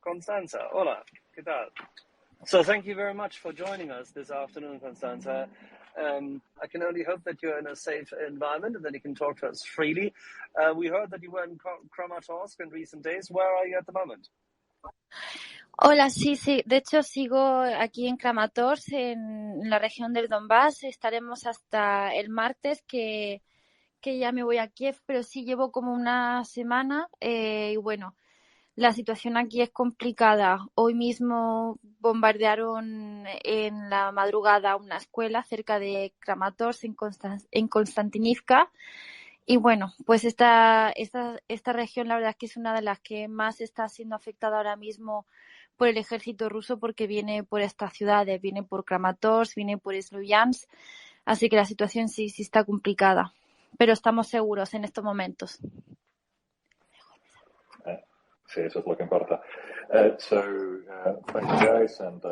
Constanza. Hola, ¿qué tal? So thank you very much for joining us this afternoon, Constanza. I can only hope that you're in a safe environment and that you can talk to us freely. We heard that you were in Kramatorsk in recent days. Where are you at the moment? Hola, sí. De hecho, sigo aquí en Kramatorsk, en la región del Donbass. Estaremos hasta el martes, que ya me voy a Kiev, pero sí llevo como una semana. Y bueno, la situación aquí es complicada. Hoy mismo bombardearon en la madrugada una escuela cerca de Kramatorsk, en Konstantinivka. Y bueno, pues esta región la verdad es que es una de las que más está siendo afectada ahora mismo por el ejército ruso, porque viene por estas ciudades, viene por Kramatorsk, viene por Sloviansk, así que la situación sí está complicada, pero estamos seguros en estos momentos. Sí, eso es lo que importa. Thank you guys, and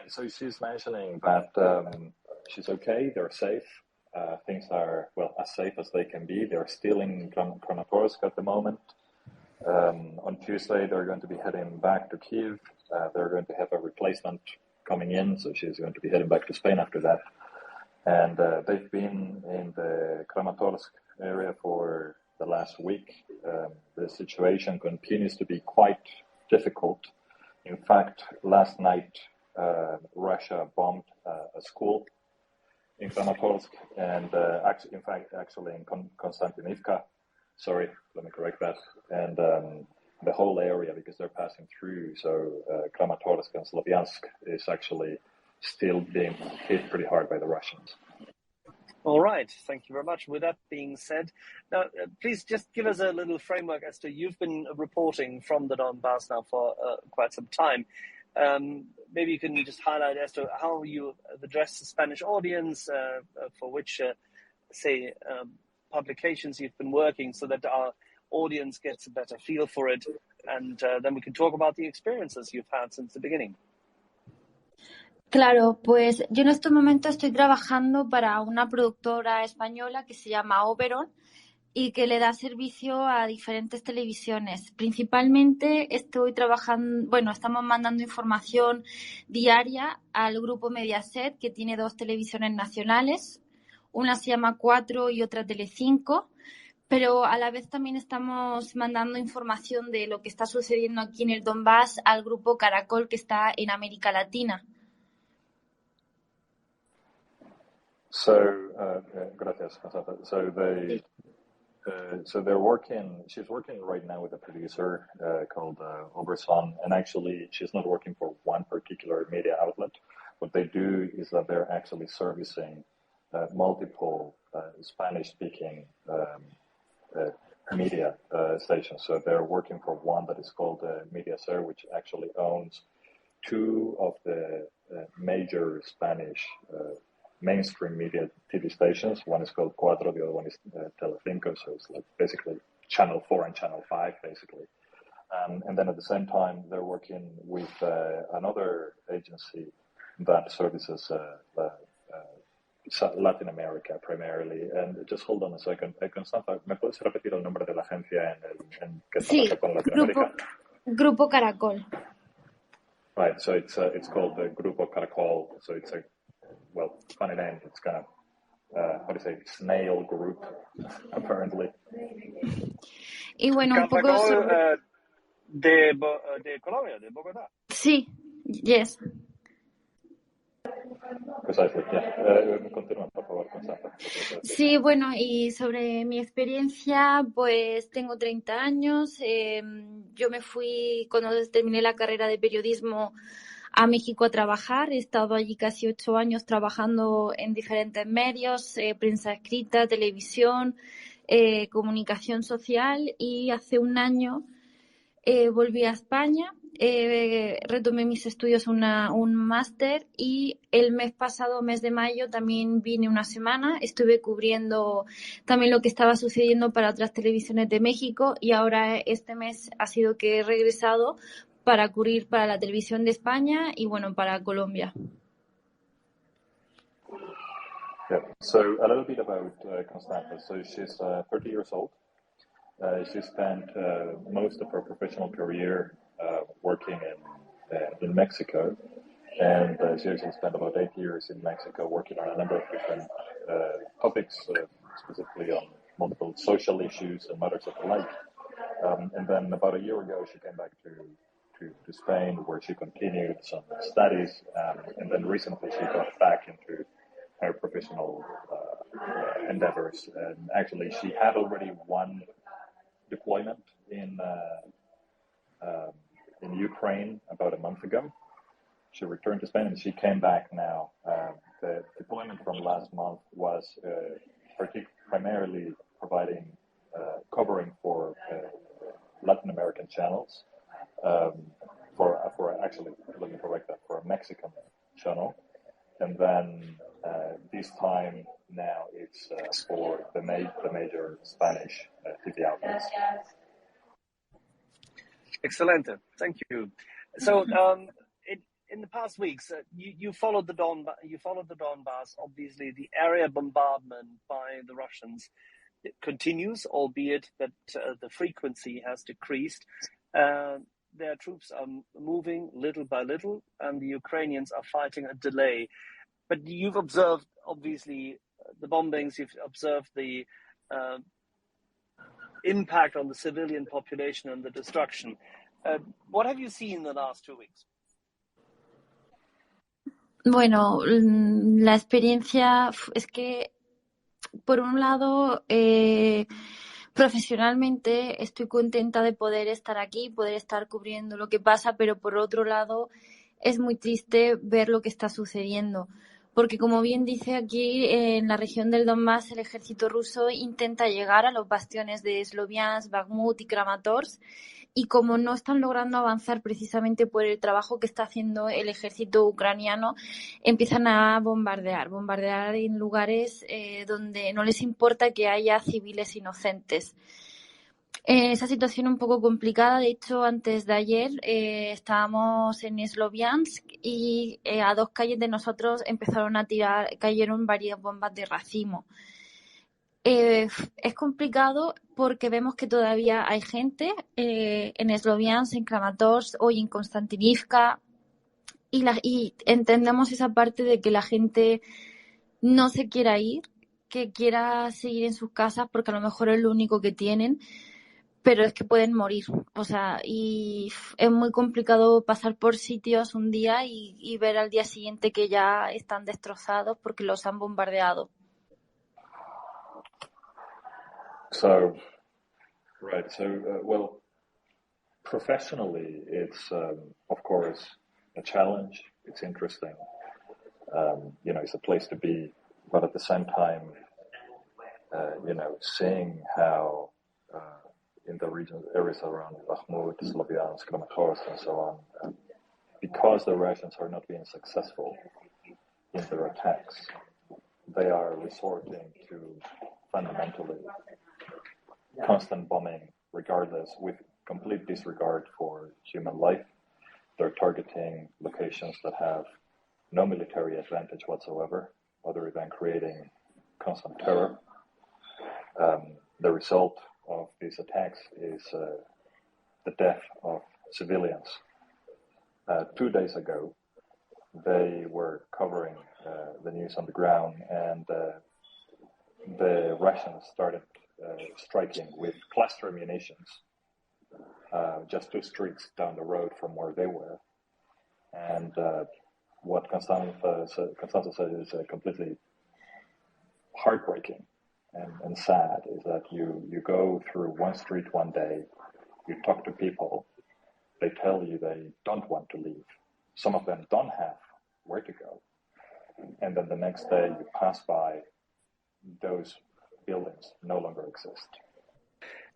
so she's mentioning that she's okay, they're safe. Things are, well, as safe as they can be. They're still in Kramatorsk at the moment. On Tuesday, they're going to be heading back to Kyiv. They're going to have a replacement coming in, so she's going to be heading back to Spain after that. And they've been in the Kramatorsk area for the last week. The situation continues to be quite difficult. In fact, last night, Russia bombed a school in Kramatorsk, and actually in Konstantinivka. Sorry, let me correct that. And the whole area, because they're passing through. So Kramatorsk and Sloviansk is actually still being hit pretty hard by the Russians. All right, thank you very much. With that being said, now please just give us a little framework as to, you've been reporting from the Donbass now for quite some time. Maybe you can just highlight as to how you address the Spanish audience, for which, publications you've been working, so that our audience gets a better feel for it, and then we can talk about the experiences you've had since the beginning. Claro, pues yo en estos momentos estoy trabajando para una productora española que se llama Oberon y que le da servicio a diferentes televisiones. Principalmente estamos mandando información diaria al grupo Mediaset, que tiene 2 televisiones nacionales. Una se llama 4 y otra Telecinco, pero a la vez también estamos mandando información de lo que está sucediendo aquí en el Donbass al grupo Caracol, que está en América Latina. Gracias, Constanza. She's working right now with a producer called Oberson, and actually she's not working for one particular media outlet. What they do is that they're actually servicing multiple Spanish-speaking media stations. So they're working for one that is called Mediaser, which actually owns 2 of the major Spanish mainstream media TV stations. One is called Cuatro, the other one is Telecinco, so it's like basically Channel 4 and Channel 5, basically. And then at the same time, they're working with another agency that services Latin America primarily. And just hold on a second. Constanza, ¿me puedes repetir el nombre de la agencia en que trabaja con Latinoamérica? Grupo Caracol. Right, so it's called the Grupo Caracol. So it's a, well, funny name. It's kind of, snail group, apparently. Y bueno, un poco sobre... de Colombia, de Bogotá. Sí, yes. Precisely, yeah. Continúa, por favor, Constanza. Sí, bueno, y sobre mi experiencia, pues tengo 30 años. Yo me fui, cuando terminé la carrera de periodismo, a México a trabajar. He estado allí casi 8 años trabajando en diferentes medios, prensa escrita, televisión, comunicación social, y hace un año volví a España, retomé mis estudios, un máster, y el mes pasado, mes de mayo, también vine una semana. Estuve cubriendo también lo que estaba sucediendo para otras televisiones de México, y ahora este mes ha sido que he regresado para cubrir para la televisión de España y bueno, para Colombia. Yeah. So a little bit about Constanza. So she's 30 years old. She spent most of her professional career working in Mexico, and she actually spent about 8 years in Mexico working on a number of different topics, specifically on multiple social issues and matters of the like. And then about a year ago, she came back to Spain, where she continued some studies, and then recently she got back into her professional endeavors. And actually, she had already one deployment in Ukraine about a month ago. She returned to Spain and she came back now. The deployment from last month was primarily providing covering for Latin American channels, for actually, let me correct that, for a Mexican channel. And then this time now it's for the major Spanish TV outlets. Excellent. Thank you. So, in the past weeks, you followed the Donbass. Obviously, the area bombardment by the Russians continues, albeit that the frequency has decreased. Their troops are moving little by little, and the Ukrainians are fighting a delay. But you've observed, obviously, the bombings. You've observed the impact on the civilian population and the destruction. What have you seen in the last 2 weeks? Bueno, la experiencia es que, por un lado, profesionalmente estoy contenta de poder estar aquí, poder estar cubriendo lo que pasa, pero por otro lado es muy triste ver lo que está sucediendo. Porque, como bien dice aquí, en la región del Donbass, el ejército ruso intenta llegar a los bastiones de Sloviansk, Bakhmut y Kramatorsk, y como no están logrando avanzar precisamente por el trabajo que está haciendo el ejército ucraniano, empiezan a bombardear en lugares donde no les importa que haya civiles inocentes. Esa situación un poco complicada. De hecho, antes de ayer estábamos en Sloviansk y a 2 calles de nosotros cayeron varias bombas de racimo. Es complicado porque vemos que todavía hay gente en Sloviansk, en Kramatorsk o en Konstantinivka, y entendemos esa parte de que la gente no se quiera ir, que quiera seguir en sus casas porque a lo mejor es lo único que tienen, pero es que pueden morir. O sea, y es muy complicado pasar por sitios un día y ver al día siguiente que ya están destrozados porque los han bombardeado. So, right. So, well, professionally, it's of course a challenge. It's interesting. It's a place to be, but at the same time, seeing how in the areas around Bakhmut, Sloviansk, Kramatorsk, and so on, because the Russians are not being successful in their attacks, they are resorting to fundamentally constant bombing, regardless, with complete disregard for human life. They're targeting locations that have no military advantage whatsoever, other than creating constant terror. The result of these attacks is the death of civilians. 2 days ago, they were covering the news on the ground, and the Russians started striking with cluster munitions just 2 streets down the road from where they were. And what Constanza said is completely heartbreaking and sad, is that you go through one street one day, you talk to people, they tell you they don't want to leave. Some of them don't have where to go. And then the next day you pass by, those buildings no longer exist.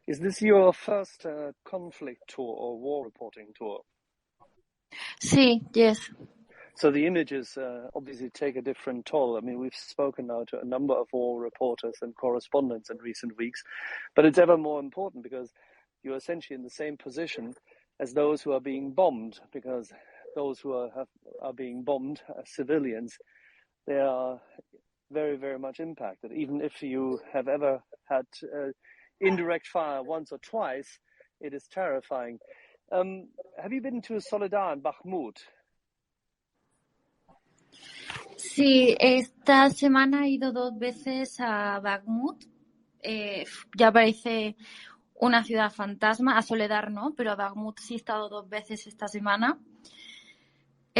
Is this your first conflict tour or war reporting tour? Sí, yes. So the images obviously take a different toll. I mean, we've spoken now to a number of war reporters and correspondents in recent weeks, but it's ever more important because you're essentially in the same position as those who are being bombed, because those who are being bombed as civilians, they are very, very much impacted. Even if you have ever had indirect fire once or twice, it is terrifying. Have you been to Soledar and Bakhmut? Sí, esta semana he ido 2 veces a Bakhmut. Ya parece una ciudad fantasma, a Soledar no, pero a Bakhmut sí he estado 2 veces esta semana.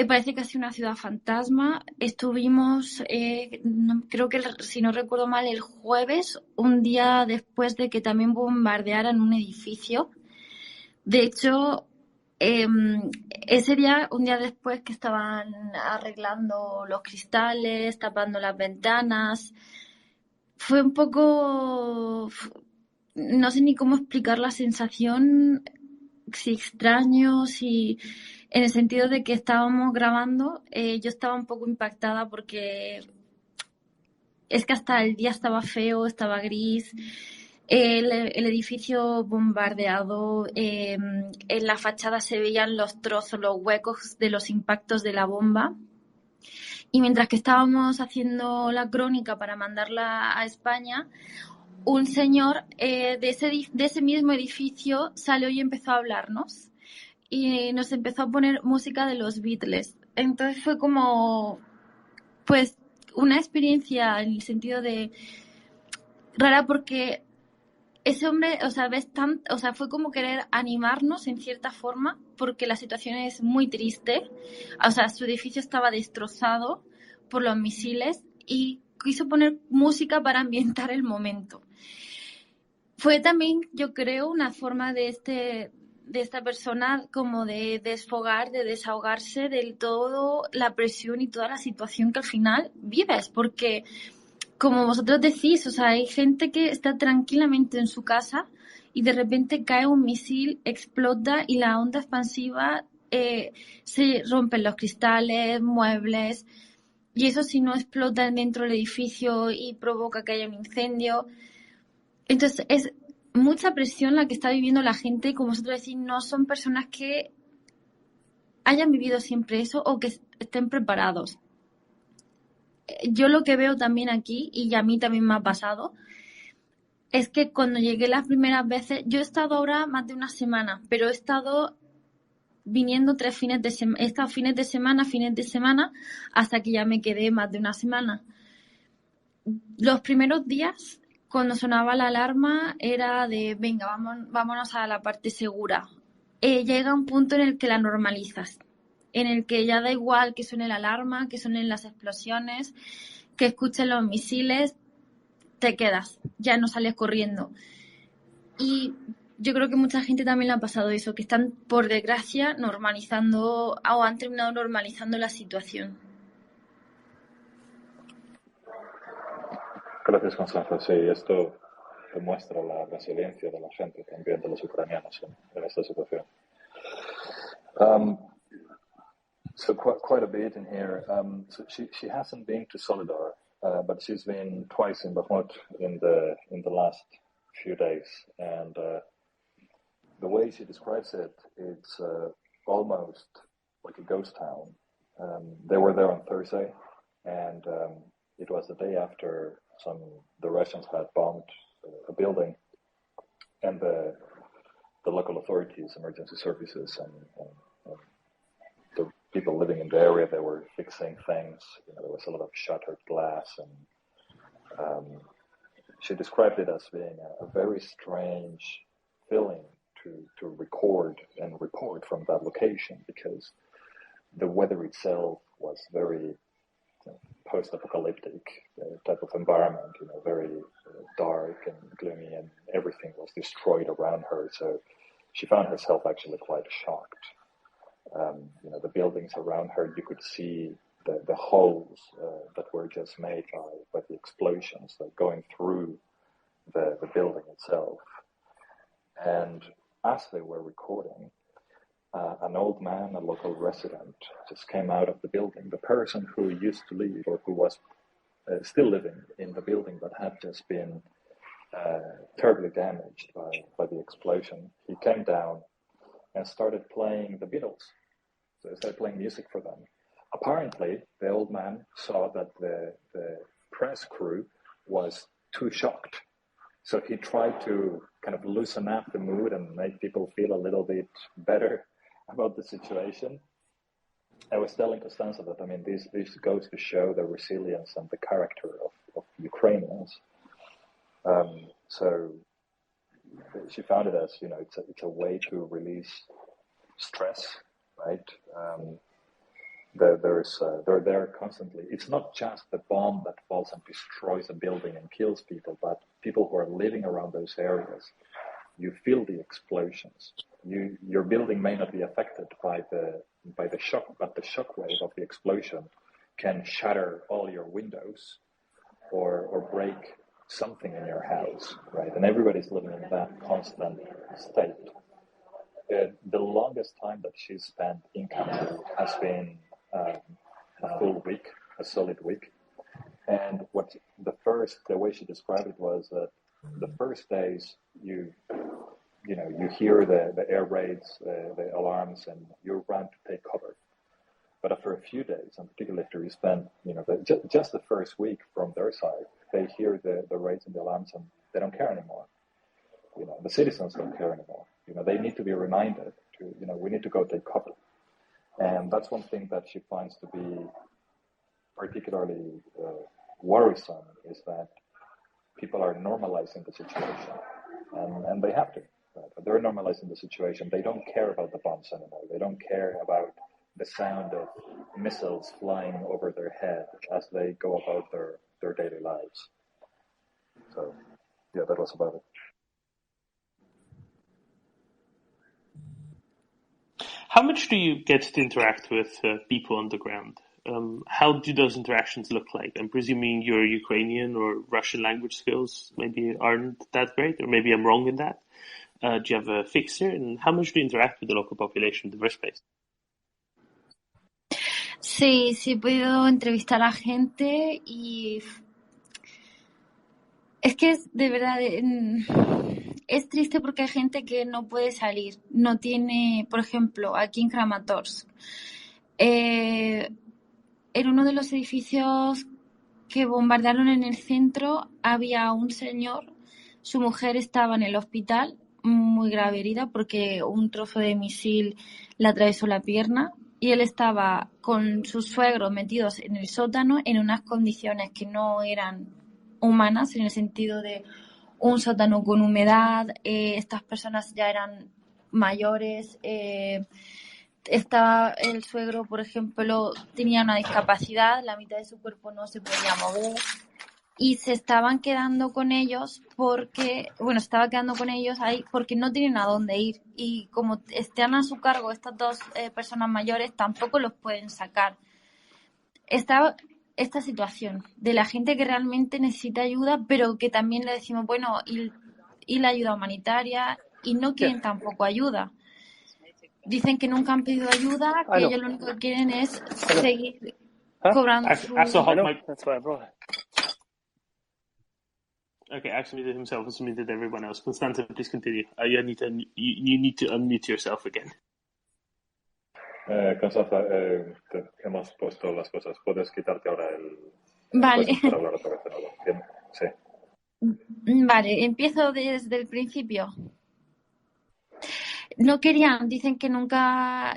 Parece casi una ciudad fantasma. Estuvimos, creo que si no recuerdo mal, el jueves, un día después de que también bombardearan un edificio. De hecho, ese día, un día después que estaban arreglando los cristales, tapando las ventanas, fue un poco, no sé ni cómo explicar la sensación, si extraño, si en el sentido de que estábamos grabando, yo estaba un poco impactada porque es que hasta el día estaba feo, estaba gris. El edificio bombardeado, en la fachada se veían los trozos, los huecos de los impactos de la bomba. Y mientras que estábamos haciendo la crónica para mandarla a España, un señor de ese mismo edificio salió y empezó a hablarnos. Y nos empezó a poner música de los Beatles. Entonces fue como, pues, una experiencia en el sentido de rara porque ese hombre, o sea, fue como querer animarnos en cierta forma porque la situación es muy triste. O sea, su edificio estaba destrozado por los misiles y quiso poner música para ambientar el momento. Fue también, yo creo, una forma de esta persona como de desfogar, de desahogarse del todo la presión y toda la situación que al final vives, porque como vosotros decís, o sea, hay gente que está tranquilamente en su casa y de repente cae un misil, explota y la onda expansiva se rompen los cristales, muebles, y eso si no explota dentro del edificio y provoca que haya un incendio. Entonces es mucha presión la que está viviendo la gente, como vosotros decís, no son personas que hayan vivido siempre eso o que estén preparados. Yo lo que veo también aquí, y a mí también me ha pasado, es que cuando llegué las primeras veces, yo he estado ahora más de una semana, pero he estado viniendo 3 fines de semana, he estado fines de semana, hasta que ya me quedé más de una semana. Los primeros días, cuando sonaba la alarma, era de, venga, vámonos a la parte segura. Llega un punto en el que la normalizas, en el que ya da igual que suene la alarma, que suenen las explosiones, que escuchen los misiles, te quedas, ya no sales corriendo. Y yo creo que mucha gente también le ha pasado eso, que están, por desgracia, normalizando o han terminado normalizando la situación. Gracias, Constanza. Sí, esto demuestra la resiliencia de la gente también, de los ucranianos en esta situación. So quite a bit in here. So she hasn't been to Solidar, but she's been twice in Bakhmut in the last few days, and the way she describes it, it's almost like a ghost town. They were there on Thursday, and it was the day after the Russians had bombed a building, and the local authorities, emergency services, and the people living in the area, they were fixing things. You know, there was a lot of shattered glass, and she described it as being a very strange feeling to record and report from that location, because the weather itself was very post-apocalyptic type of environment, you know, very dark and gloomy, and everything was destroyed around her. So she found herself actually quite shocked. You know, the buildings around her, you could see the holes that were just made by the explosions, like going through the building itself. And as they were recording, an old man, a local resident, just came out of the building. The person who used to live, or who was still living in the building that had just been terribly damaged by the explosion, he came down and started playing the Beatles. So he started playing music for them. Apparently, the old man saw that the press crew was too shocked. So he tried to kind of loosen up the mood and make people feel a little bit better about the situation. I was telling Constanza that, I mean, this goes to show the resilience and the character of Ukrainians. So she found it as, it's a way to release stress, right? They're there constantly. It's not just the bomb that falls and destroys a building and kills people, but people who are living around those areas. You feel the explosions. Your building may not be affected by the shock, but the shock wave of the explosion can shatter all your windows or break something in your house, right? And everybody's living in that constant state. The longest time that she's spent in Canada has been a full week, a solid week. And the way she described it was that the first days you hear the air raids, the alarms, and you run to take cover. But after a few days, and particularly after you spend, just the first week from their side, they hear the raids and the alarms, and they don't care anymore. The citizens don't care anymore. They need to be reminded to, we need to go take cover. And that's one thing that she finds to be particularly worrisome, is that people are normalizing the situation, and they have to. Right? They're normalizing the situation. They don't care about the bombs anymore. They don't care about the sound of missiles flying over their head as they go about their daily lives. So, yeah, that was about it. How much do you get to interact with people on the ground? How do those interactions look like? I'm presuming your Ukrainian or Russian language skills maybe aren't that great, or maybe I'm wrong in that. Do you have a fixer? And how much do you interact with the local population in the first place? Sí, he podido entrevistar a gente y es que de verdad es triste porque hay gente que no puede salir, no tiene, por ejemplo, aquí en Kramatorsk, en uno de los edificios que bombardearon en el centro había un señor, su mujer estaba en el hospital, muy grave herida porque un trozo de misil le atravesó la pierna, y él estaba con sus suegros metidos en el sótano en unas condiciones que no eran humanas, en el sentido de un sótano con humedad, estas personas ya eran mayores, estaba el suegro, por ejemplo, tenía una discapacidad, la mitad de su cuerpo no se podía mover, y se estaban quedando con ellos estaba quedando con ellos ahí porque no tienen a dónde ir, y como están a su cargo estas dos personas mayores, tampoco los pueden sacar. Está esta situación de la gente que realmente necesita ayuda, pero que también le decimos, bueno, y la ayuda humanitaria, y no quieren tampoco ayuda. Dicen que nunca han pedido ayuda, que ellos lo único que quieren es seguir cobrando su... That's why I brought it. Okay, Axel muted himself, as muted everyone else. Constanza, please continue. You need to unmute yourself again. Constanza, te hemos puesto las cosas. Puedes quitarte ahora Vale. puedes empezar a hablar otra vez de nuevo. Bien, sí. Vale, empiezo desde el principio. No querían, dicen que nunca,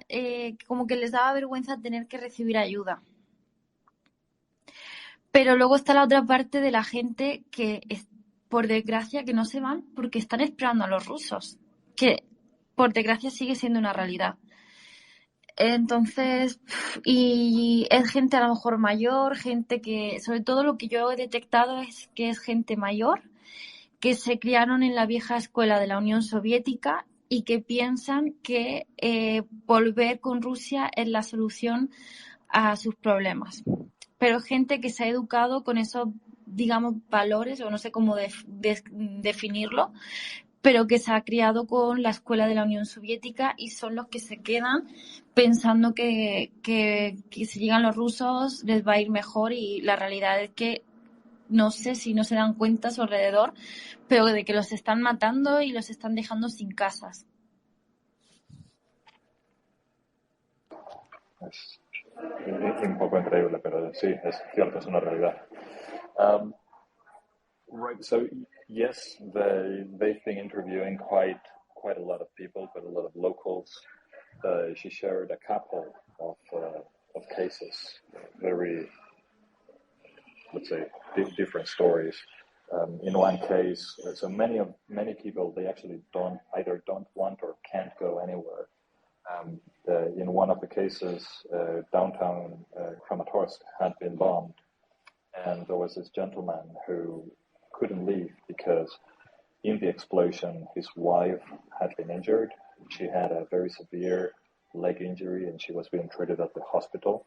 como que les daba vergüenza tener que recibir ayuda. Pero luego está la otra parte de la gente que, por desgracia, que no se van porque están esperando a los rusos, que por desgracia sigue siendo una realidad. Entonces, y es gente a lo mejor mayor, gente que, sobre todo lo que yo he detectado es que es gente mayor, que se criaron en la vieja escuela de la Unión Soviética y que piensan que volver con Rusia es la solución a sus problemas. Pero gente que se ha educado con esos, digamos, valores, o no sé cómo definirlo, pero que se ha criado con la escuela de la Unión Soviética, y son los que se quedan pensando que si llegan los rusos les va a ir mejor, y la realidad es que no sé si no se dan cuenta a su alrededor, pero de que los están matando y los están dejando sin casas. Es un poco increíble, pero sí, es cierto, es una realidad. Right. So yes, they've been interviewing quite a lot of people, but a lot of locals. She shared a couple of cases, very, let's say, different stories. In one case, so many people, they actually don't want or can't go anywhere. In one of the cases, downtown Kramatorsk had been bombed, and there was this gentleman who couldn't leave because in the explosion, his wife had been injured. She had a very severe leg injury, and she was being treated at the hospital.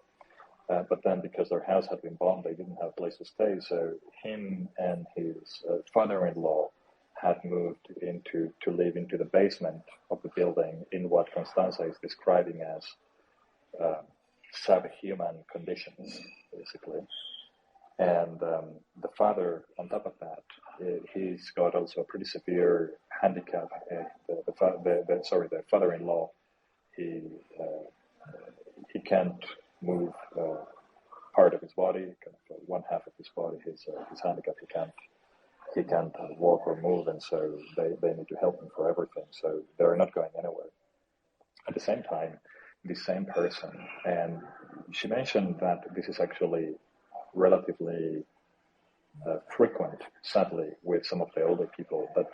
But then, because their house had been bombed, they didn't have a place to stay. So him and his father-in-law had moved to live into the basement of the building in what Constanza is describing as subhuman conditions, basically. And the father, on top of that, he's got also a pretty severe handicap. The father-in-law, he can't move part of his body, kind of one half of his body, his handicap. He can't walk or move, and so they need to help him for everything. So they're not going anywhere. At the same time, the same person, and she mentioned that this is actually relatively frequent, sadly, with some of the older people, that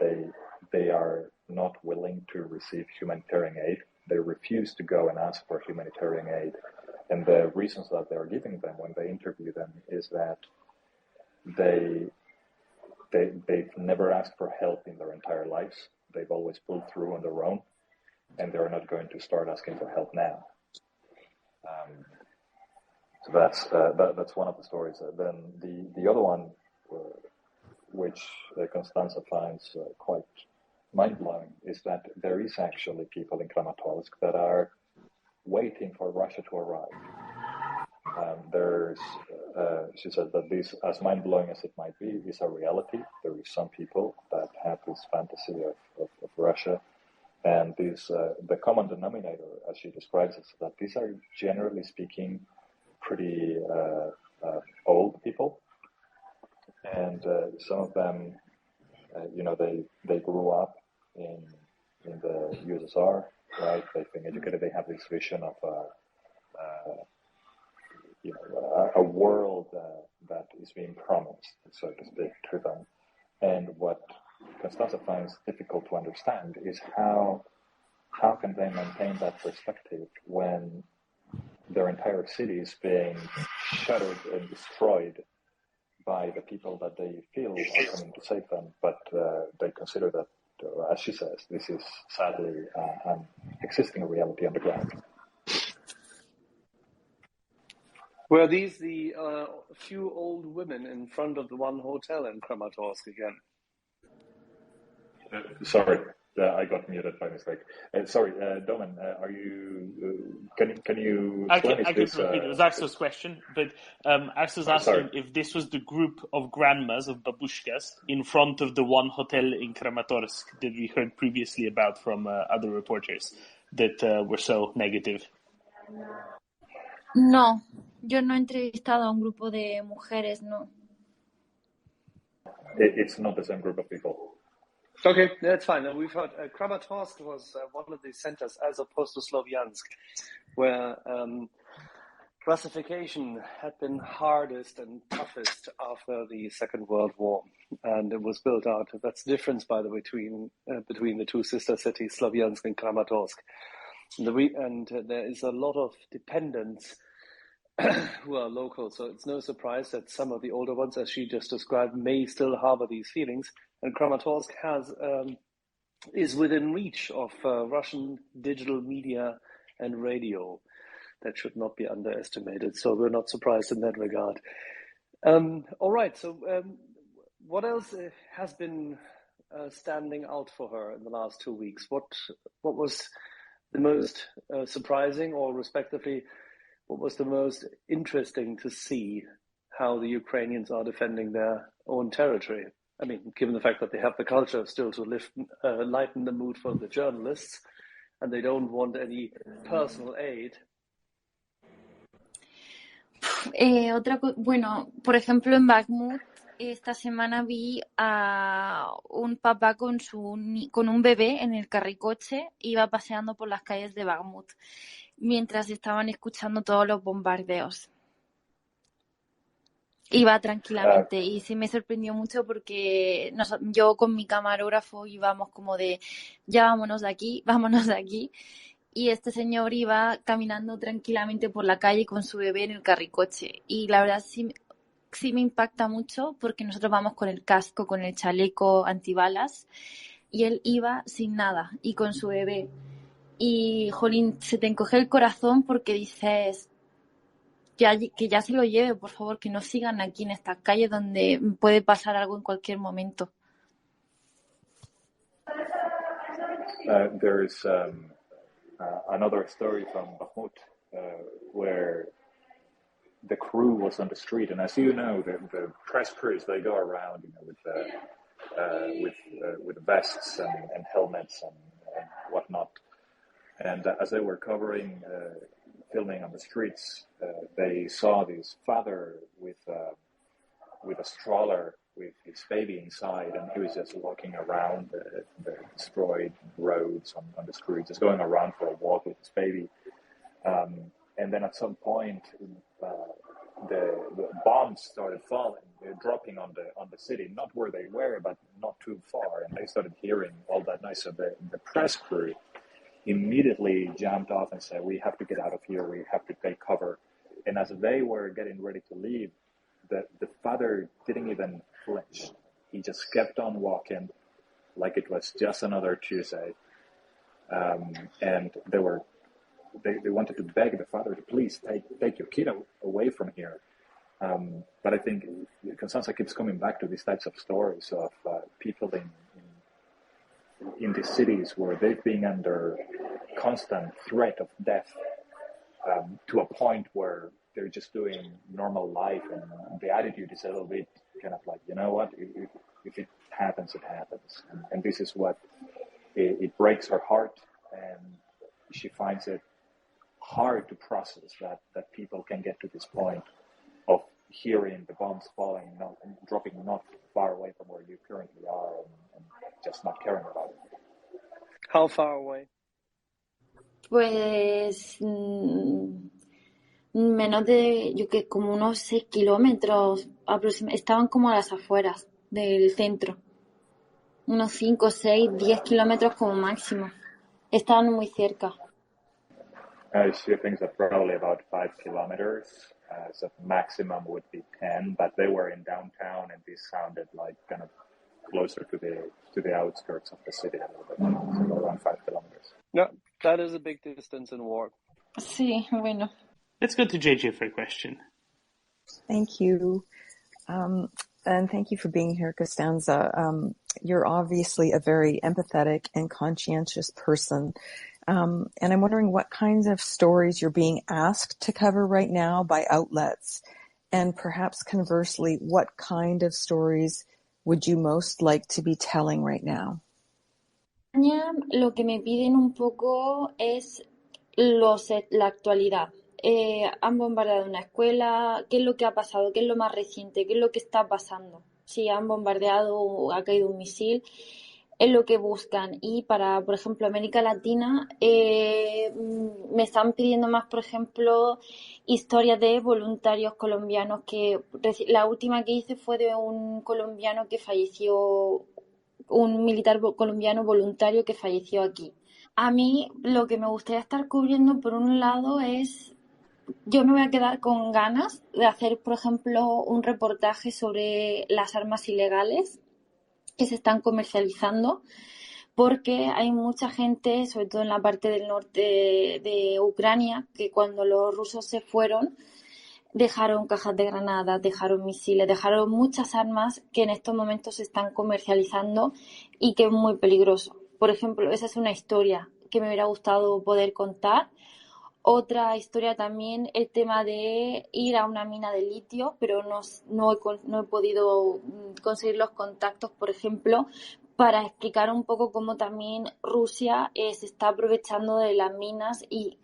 they are not willing to receive humanitarian aid. They refuse to go and ask for humanitarian aid. And the reasons that they're giving them when they interview them is that they've never asked for help in their entire lives. They've always pulled through on their own, and they're not going to start asking for help now. So that's one of the stories. Then the other one, which Constanza finds quite mind-blowing, is that there is actually people in Kramatorsk that are waiting for Russia to arrive. She said that this, as mind-blowing as it might be, is a reality. There is some people that have this fantasy of Russia. And the common denominator, as she describes it, is that these are, generally speaking, pretty old people. And some of them, they grew up in the USSR, right? They've been educated. They have this vision of a world that is being promised, so to speak, to them. And what Constanza finds difficult to understand is how can they maintain that perspective when their entire city is being shattered and destroyed by the people that they feel are coming to save them, but they consider that, as she says, this is sadly an existing reality on the ground. Were these the few old women in front of the one hotel in Kramatorsk again? Sorry, I got muted by mistake. Sorry, Domen, are you? Can you? I can repeat. It was Axel's question, but Axel's asking if this was the group of grandmas, of babushkas, in front of the one hotel in Kramatorsk that we heard previously about from other reporters that were so negative. No, yo no he entrevistado a un grupo de mujeres, no. It's not the same group of people. Okay, that's fine. We've heard Kramatorsk was one of the centers, as opposed to Slovyansk, where classification had been hardest and toughest after the Second World War, and it was built out. That's the difference, by the way, between the two sister cities, Slovyansk and Kramatorsk. And there is a lot of dependents who are local, so it's no surprise that some of the older ones, as she just described, may still harbor these feelings. And Kramatorsk is within reach of Russian digital media and radio. That should not be underestimated. So we're not surprised in that regard. All right. So what else has been standing out for her in the last 2 weeks? What was the most surprising, or respectively, what was the most interesting to see how the Ukrainians are defending their own territory? I mean, given the fact that they have the culture still to lighten the mood for the journalists, and they don't want any personal aid. Bueno, por ejemplo, en Bakhmut esta semana vi a un papá con con un bebé en el carricoche, iba paseando por las calles de Bakhmut mientras estaban escuchando todos los bombardeos. Iba tranquilamente y sí me sorprendió mucho porque yo con mi camarógrafo íbamos como de ya vámonos de aquí, vámonos de aquí. Y este señor iba caminando tranquilamente por la calle con su bebé en el carricoche. Y la verdad sí me impacta mucho porque nosotros vamos con el casco, con el chaleco antibalas y él iba sin nada y con su bebé. Y, jolín, se te encoge el corazón porque dices que ya se lo lleve, por favor, que no sigan aquí en esta calle donde puede pasar algo en cualquier momento. There's another story from Bakhmut where the crew was on the street, and as you know, the press crews, they go around, with vests and helmets and whatnot. And as they were covering, filming on the streets, they saw this father with a stroller with his baby inside, and he was just walking around the destroyed roads on the street, just going around for a walk with his baby. And then at some point, the bombs started falling, dropping on the city, not where they were, but not too far, and they started hearing all that noise. So the press crew immediately jumped off and said, "We have to get out of here. We have to take cover." And as they were getting ready to leave, the father didn't even flinch. He just kept on walking like it was just another Tuesday. And they wanted to beg the father to please take your kid away from here. But I think Constanza keeps coming back to these types of stories of people in these cities where they've been under constant threat of death, to a point where they're just doing normal life, and the attitude is a little bit kind of like, you know what, if it happens, it happens. And this is what, it breaks her heart, and she finds it hard to process that people can get to this point of hearing the bombs falling, dropping not far away from where you currently are, and just not caring about it. How far away? Pues menos de, yo que como unos 6 kilómetros aproximadamente, estaban como a las afueras del centro, unos 5, 6, 10 kilómetros como máximo, estaban muy cerca. She thinks that probably about 5 kilometers, so maximum would be 10, but they were in downtown, and this sounded like kind of closer to the outskirts of the city a little bit, so around 5 kilometers. No, that is a big distance in war. Sí, bueno. Let's go to JJ for a question. Thank you. And thank you for being here, Constanza. You're obviously a very empathetic and conscientious person. And I'm wondering what kinds of stories you're being asked to cover right now by outlets. And perhaps conversely, what kind of stories would you most like to be telling right now? Lo que me piden un poco es la actualidad. Han bombardeado una escuela, ¿qué es lo que ha pasado? ¿Qué es lo más reciente? ¿Qué es lo que está pasando? Si han bombardeado o ha caído un misil, es lo que buscan. Y para, por ejemplo, América Latina, me están pidiendo más, por ejemplo, historias de voluntarios colombianos. La última que hice fue de un colombiano que falleció, un militar colombiano voluntario que falleció aquí. A mí lo que me gustaría estar cubriendo, por un lado, es... Yo me voy a quedar con ganas de hacer, por ejemplo, un reportaje sobre las armas ilegales que se están comercializando, porque hay mucha gente, sobre todo en la parte del norte de Ucrania, que cuando los rusos se fueron, dejaron cajas de granadas, dejaron misiles, dejaron muchas armas que en estos momentos se están comercializando y que es muy peligroso. Por ejemplo, esa es una historia que me hubiera gustado poder contar. Otra historia también, el tema de ir a una mina de litio, pero no he podido conseguir los contactos, por ejemplo, para explicar un poco cómo también Rusia se está aprovechando de las minas y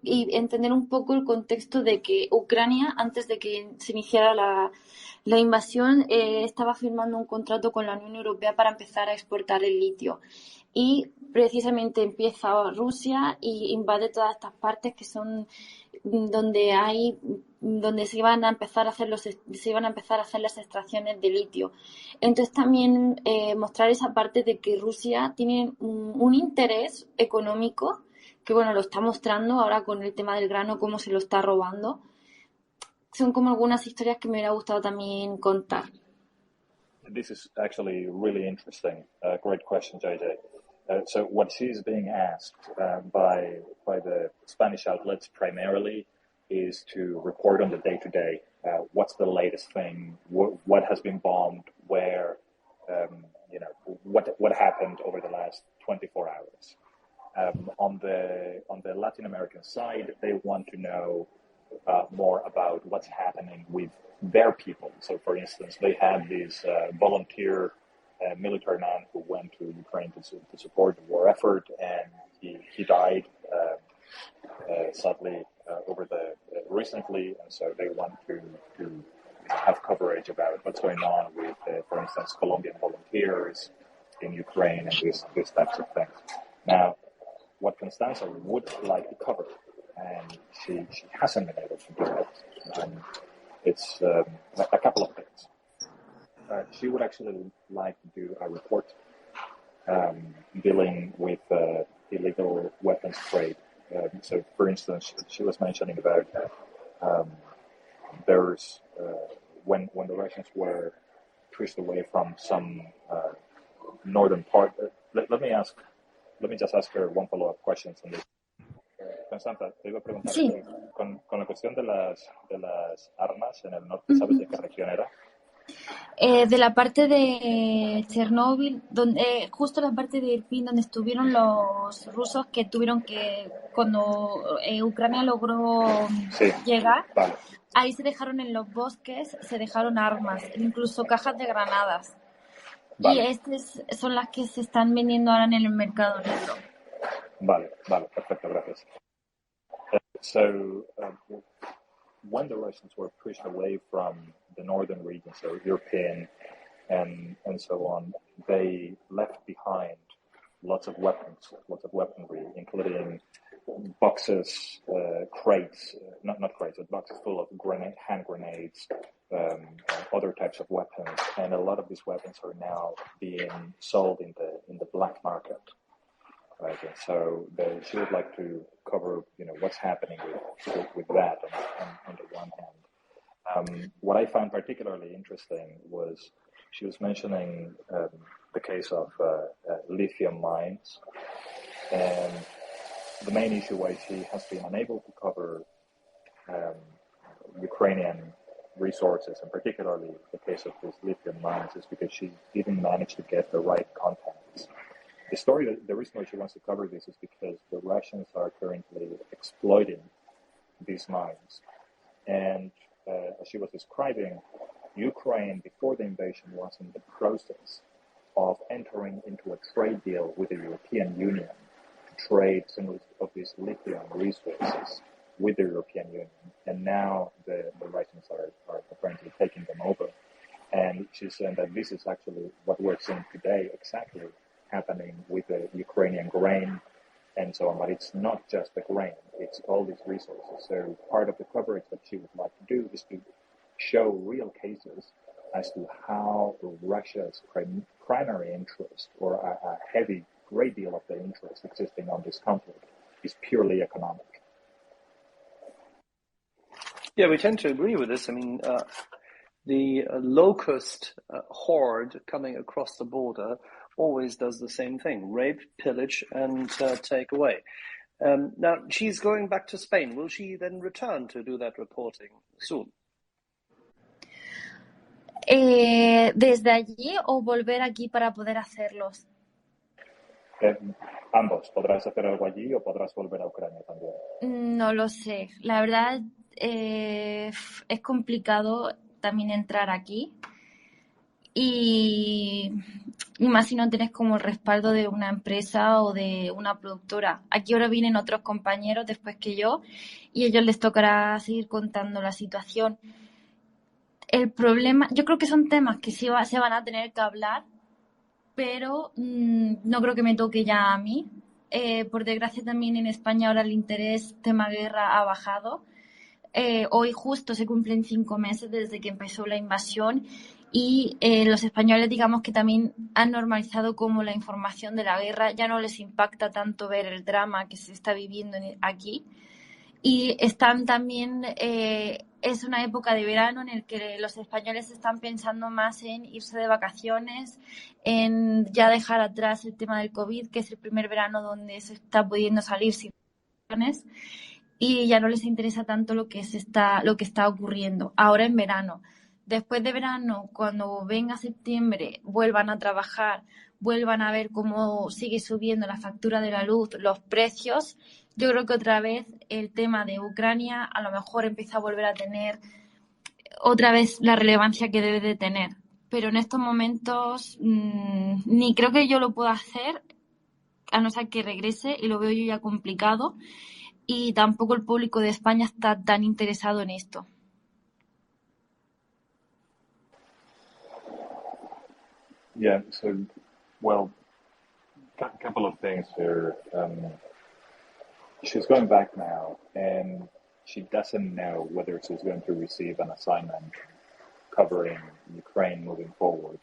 y entender un poco el contexto de que Ucrania, antes de que se iniciara la invasión, estaba firmando un contrato con la Unión Europea para empezar a exportar el litio. Y precisamente empieza Rusia y invade todas estas partes que son donde se iban a empezar a hacer las extracciones de litio. Entonces también mostrar esa parte de que Rusia tiene un interés económico que bueno, lo está mostrando ahora con el tema del grano, cómo se lo está robando. Son como algunas historias que me hubiera gustado también contar. This is actually really interesting. Great question, JJ. So what she's being asked by the Spanish outlets primarily is to report on the day-to-day. What's the latest thing? What has been bombed? Where? What happened over the last 24 hours? On the Latin American side, they want to know more about what's happening with their people. So, for instance, they had this volunteer military man who went to Ukraine to support the war effort, and he died sadly recently, and so they want to have coverage about what's going on with, for instance, Colombian volunteers in Ukraine and these types of things. Now, what Constanza would like to cover, and she hasn't been able to do it. It's a couple of things. She would actually like to do a report dealing with illegal weapons trade. So, for instance, she was mentioning about there's when the Russians were pushed away from some northern part. Let me just ask her one follow-up question on this. Constanza, te iba a preguntar, sí. con la cuestión de las armas en el norte, ¿sabes de qué región era? De la parte de Chernóbil, justo la parte de Irpin, donde estuvieron los rusos que tuvieron que, cuando Ucrania logró llegar, vale. Ahí se dejaron en los bosques, se dejaron armas, incluso cajas de granadas. Vale. Y estas son las que se están vendiendo ahora en el mercado negro. Vale, perfecto, gracias. So, when the Russians were pushed away from the northern regions, so European and so on, they left behind lots of weaponry, including boxes, crates, not crates, but boxes full of hand grenades, other types of weapons, and a lot of these weapons are now being sold in the black market. Right, and so she would like to cover, what's happening with that on the one hand. What I found particularly interesting was she was mentioning the case of lithium mines, and the main issue why she has been unable to cover Ukrainian resources, and particularly the case of these lithium mines, is because she didn't manage to get the right contacts. The reason why she wants to cover this is because the Russians are currently exploiting these mines. And as she was describing, Ukraine, before the invasion, was in the process of entering into a trade deal with the European Union to trade some of these lithium resources with the European Union. And now the Russians are apparently taking them over. And she's saying that this is actually what we're seeing today, exactly happening with the Ukrainian grain and so on, but it's not just the grain, it's all these resources. So part of the coverage that she would like to do is to show real cases as to how Russia's primary interest, or a great deal of the interest existing on this conflict, is purely economic. Yeah, we tend to agree with this. I mean, the locust horde coming across the border always does the same thing: rape, pillage, and take away. Now, she's going back to Spain. Will she then return to do that reporting soon? ¿Desde allí o volver aquí para poder hacerlos? Ambos. ¿Podrás hacer algo allí o podrás volver a Ucrania también? No lo sé. La verdad, es complicado también entrar aquí. y más si no tienes como el respaldo de una empresa o de una productora. Aquí ahora vienen otros compañeros después que yo y a ellos les tocará seguir contando la situación. El problema, yo creo que son temas que sí se van a tener que hablar, pero no creo que me toque ya a mí. Por desgracia también en España ahora el interés tema guerra ha bajado. Hoy justo se cumplen 5 meses desde que empezó la invasión y los españoles digamos que también han normalizado como la información de la guerra ya no les impacta tanto ver el drama que se está viviendo aquí. Y están también, es una época de verano en el que los españoles están pensando más en irse de vacaciones, en ya dejar atrás el tema del COVID, que es el primer verano donde se está pudiendo salir sin vacaciones, y ya no les interesa tanto lo que está ocurriendo ahora en verano. Después de verano, cuando venga septiembre, vuelvan a trabajar, vuelvan a ver cómo sigue subiendo la factura de la luz, los precios. Yo creo que otra vez el tema de Ucrania a lo mejor empieza a volver a tener otra vez la relevancia que debe de tener. Pero en estos momentos ni creo que yo lo pueda hacer, a no ser que regrese, y lo veo yo ya complicado. Y tampoco el público de España está tan interesado en esto. Yeah, so, well, a couple of things here. She's going back now, and she doesn't know whether she's going to receive an assignment covering Ukraine moving forward.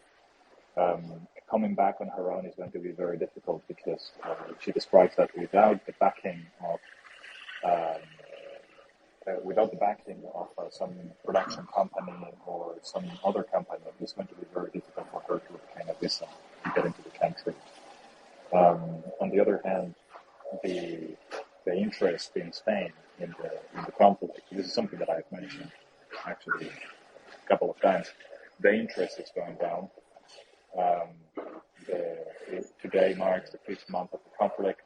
Coming back on her own is going to be very difficult because she describes that without the backing of some production company or some other company, it's going to be very difficult for her to obtain a visa to get into the country. On the other hand, the interest in Spain in the conflict, this is something that I've mentioned actually a couple of times. The interest is going down. Today marks the 5th month of the conflict.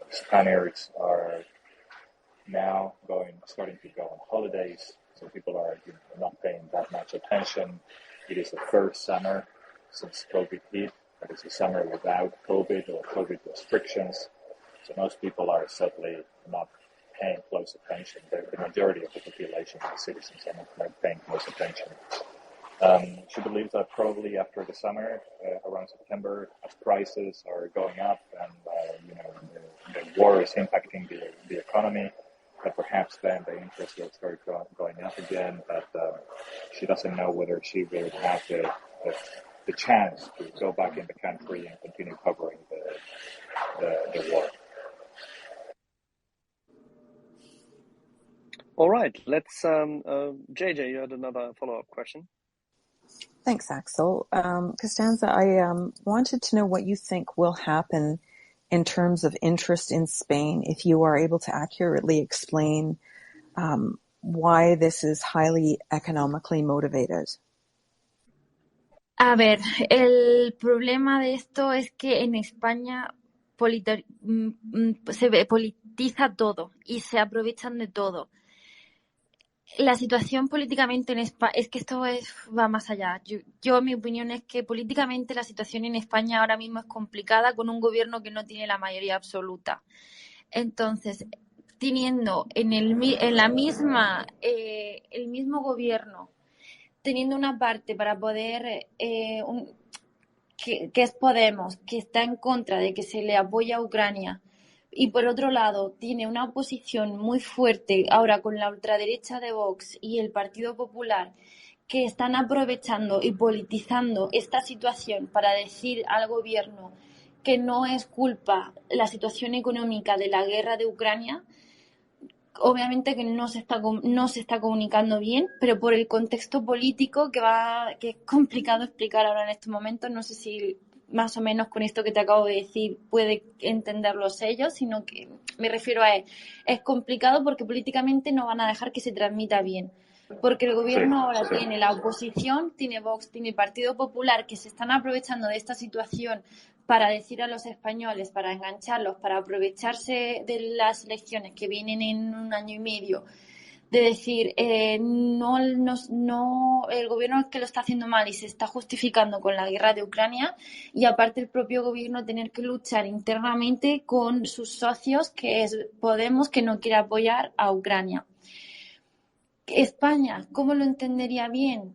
Spaniards are now starting to go on holidays, so people are not paying that much attention. It is the first summer since COVID hit, but it's a summer without COVID or COVID restrictions, so most people are sadly not paying close attention. The majority of the population, the citizens, are not paying close attention. She believes that probably after the summer, around September, as prices are going up and the war is impacting the economy, that perhaps then the interest will start going up again. But she doesn't know whether she will have the chance to go back in the country and continue covering the war. All right, let's. JJ, you had another follow-up question. Thanks, Axel. Constanza, I wanted to know what you think will happen in terms of interest in Spain, if you are able to accurately explain why this is highly economically motivated. A ver, el problema de esto es que en España se politiza todo y se aprovechan de todo. La situación políticamente en España, es que esto va más allá. Yo, mi opinión es que políticamente la situación en España ahora mismo es complicada con un gobierno que no tiene la mayoría absoluta. Entonces, teniendo el mismo gobierno, teniendo una parte para poder, que es Podemos, que está en contra de que se le apoye a Ucrania, y por otro lado tiene una oposición muy fuerte ahora con la ultraderecha de Vox y el Partido Popular, que están aprovechando y politizando esta situación para decir al gobierno que no es culpa la situación económica de la guerra de Ucrania. Obviamente que no se está comunicando bien, pero por el contexto político que es complicado explicar ahora en estos momentos, no sé si más o menos con esto que te acabo de decir puede entenderlos ellos, sino que me refiero a es complicado porque políticamente no van a dejar que se transmita bien. Porque el gobierno ahora tiene la oposición, tiene Vox, tiene el Partido Popular, que se están aprovechando de esta situación para decir a los españoles, para engancharlos, para aprovecharse de las elecciones que vienen en un año y medio, de decir, no, el gobierno es que lo está haciendo mal y se está justificando con la guerra de Ucrania, y aparte el propio gobierno tener que luchar internamente con sus socios, que es Podemos, que no quiere apoyar a Ucrania. España, ¿cómo lo entendería bien?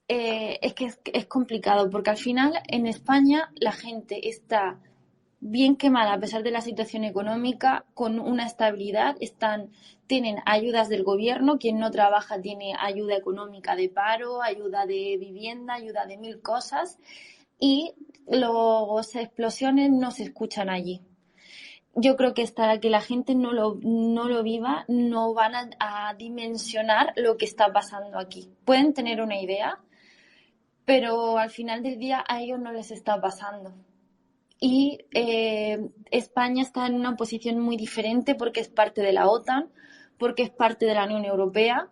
Es que es complicado, porque al final en España la gente está bien quemada a pesar de la situación económica, con una estabilidad, tienen ayudas del gobierno, quien no trabaja tiene ayuda económica de paro, ayuda de vivienda, ayuda de 1000 cosas, y las explosiones no se escuchan allí. Yo creo que hasta que la gente no lo viva, no van a dimensionar lo que está pasando aquí. Pueden tener una idea, pero al final del día a ellos no les está pasando. Y España está en una posición muy diferente porque es parte de la OTAN, porque es parte de la Unión Europea,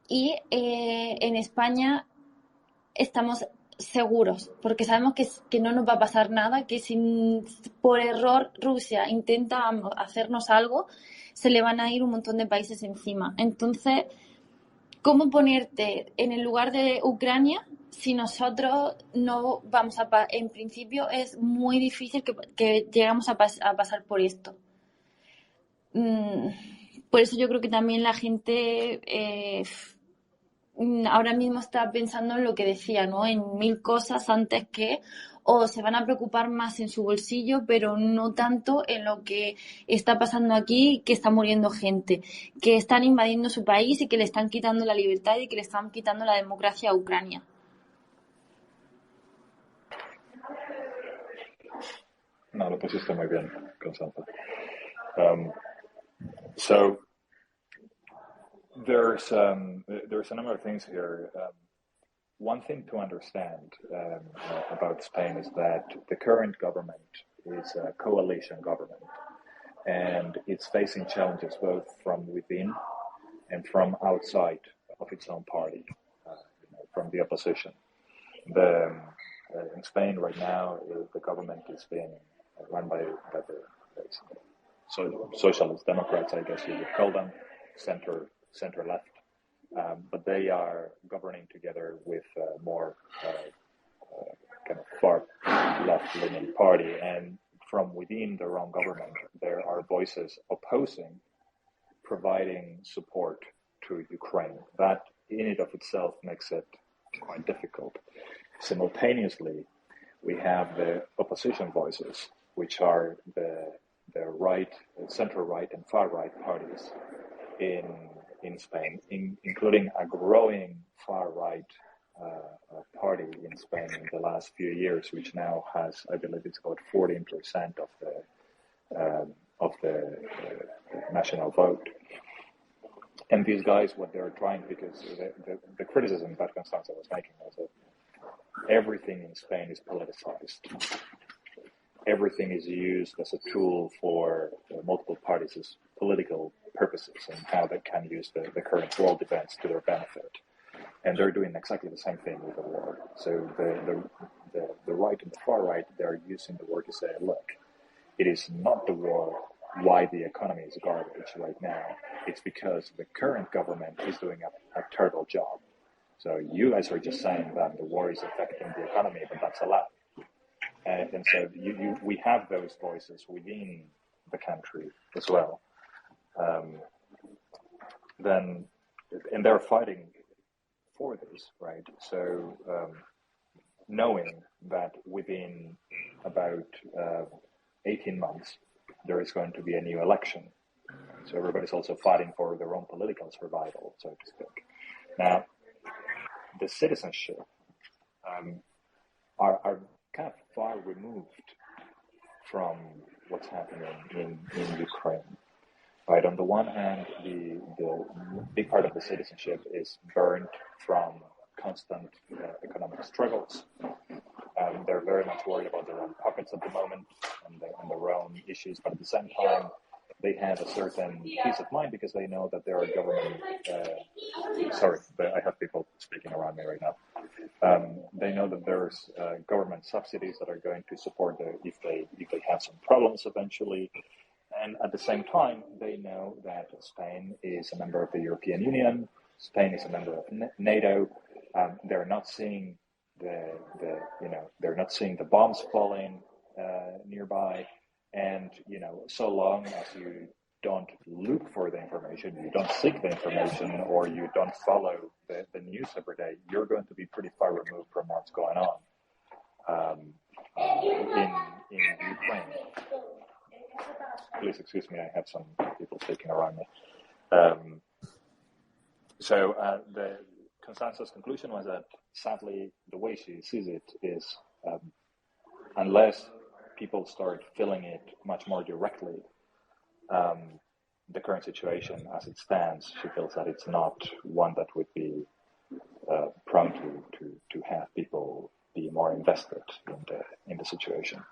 y en España estamos seguros porque sabemos que no nos va a pasar nada, que si por error Rusia intenta hacernos algo, se le van a ir un montón de países encima. Entonces, ¿cómo ponerte en el lugar de Ucrania si nosotros no vamos en principio es muy difícil que llegamos a pasar por esto? Por eso yo creo que también la gente ahora mismo está pensando en lo que decía, ¿no? En 1000 cosas antes que, o se van a preocupar más en su bolsillo, pero no tanto en lo que está pasando aquí, que está muriendo gente, que están invadiendo su país y que le están quitando la libertad y que le están quitando la democracia a Ucrania. No, lo pusiste muy bien, Constanza. So there's a number of things here. One thing to understand about Spain is that the current government is a coalition government, and it's facing challenges both from within and from outside of its own party, from the opposition. In Spain right now, the government is being run by the socialist Democrats, I guess you would call them, center left. But they are governing together with more kind of far left-leaning party, and from within their own government, there are voices opposing providing support to Ukraine. That in and of itself makes it quite difficult. Simultaneously, we have the opposition voices, which are the right, center-right, and far-right parties in Spain, including a growing far-right party in Spain in the last few years, which now has, I believe, it's about 14% of the national vote. And these guys, what they're trying, because the criticism that Constanza was making was that everything in Spain is politicized. Everything is used as a tool for multiple parties' political purposes and how they can use the current world events to their benefit. And they're doing exactly the same thing with the war. So the right and the far right, they're using the war to say, look, it is not the war why the economy is garbage right now. It's because the current government is doing a terrible job. So you guys are just saying that the war is affecting the economy, but that's a lie. And so we have those voices within the country as well. And they're fighting for this, right? So knowing that within about 18 months, there is going to be a new election. So everybody's also fighting for their own political survival, so to speak. Now, the citizenship are kind of far removed from what's happening in Ukraine. Right. On the one hand, the big part of the citizenship is burned from constant economic struggles. They're very much worried about their own pockets at the moment and their own issues, but at the same time, they have a certain peace of mind because they know that there are government. I have people speaking around me right now. They know that there's government subsidies that are going to support if they have some problems eventually. and at the same time, they know that Spain is a member of the European Union. Spain is a member of NATO. They're not seeing they're not seeing the bombs falling nearby, and so long as you don't look for the information, you don't seek the information, or you don't follow the news every day, you're going to be pretty far removed from what's going on in Ukraine. Please excuse me, I have some people speaking around me. So the Constanza's conclusion was that, sadly, the way she sees it is, unless people start feeling it much more directly, the current situation as it stands, she feels that it's not one that would be prone to have people be more invested in the situation.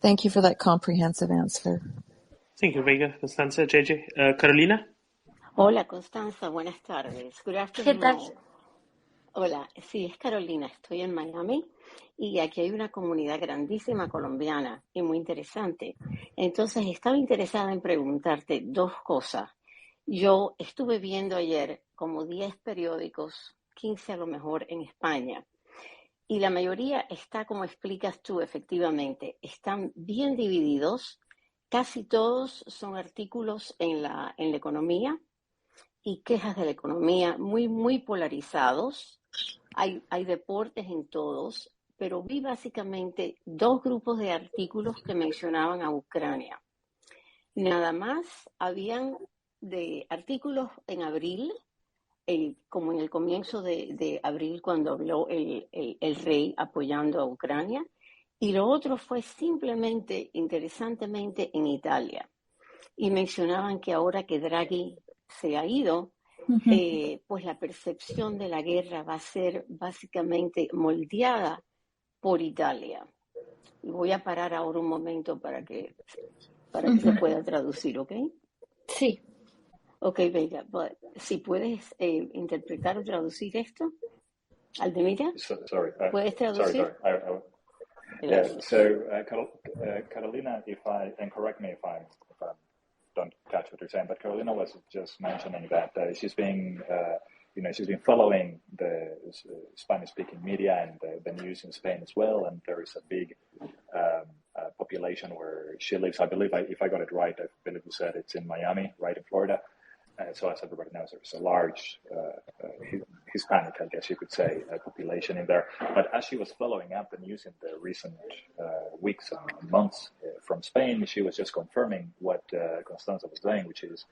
Thank you for that comprehensive answer. Thank you, Vega, Constanza, JJ. Carolina? Hola, Constanza, buenas tardes. Good ¿Qué afternoon. tal? Hola, sí, es Carolina, estoy en Miami y aquí hay una comunidad grandísima colombiana y muy interesante. Entonces, estaba interesada en preguntarte dos cosas. Yo estuve viendo ayer como 10 periódicos, 15 a lo mejor en España, y la mayoría está, como explicas tú, efectivamente, están bien divididos. Casi todos son artículos en la economía y quejas de la economía muy polarizados. Hay deportes en todos, pero vi básicamente dos grupos de artículos que mencionaban a Ucrania. Nada más habían de artículos en abril, como en el comienzo de abril cuando habló el rey apoyando a Ucrania, y lo otro fue simplemente, interesantemente, en Italia. Y mencionaban que ahora que Draghi se ha ido, pues la percepción de la guerra va a ser básicamente moldeada por Italia. Y voy a parar ahora un momento para que se pueda traducir, ¿ok? Sí. Ok, Vega, si puedes interpretar o traducir esto. Aldemira, Sorry. ¿puedes traducir? Sorry. Yeah. So, Carolina, and correct me if I don't catch what you're saying, but Carolina was just mentioning that she's been following the Spanish-speaking media and the news in Spain as well, and there is a big population where she lives. I believe, if I got it right, I believe you said it's in Miami, right in Florida. So as everybody knows, there's a large Hispanic, I guess you could say, population in there. But as she was following up the news in the recent weeks and months from Spain, she was just confirming what Constanza was saying, which is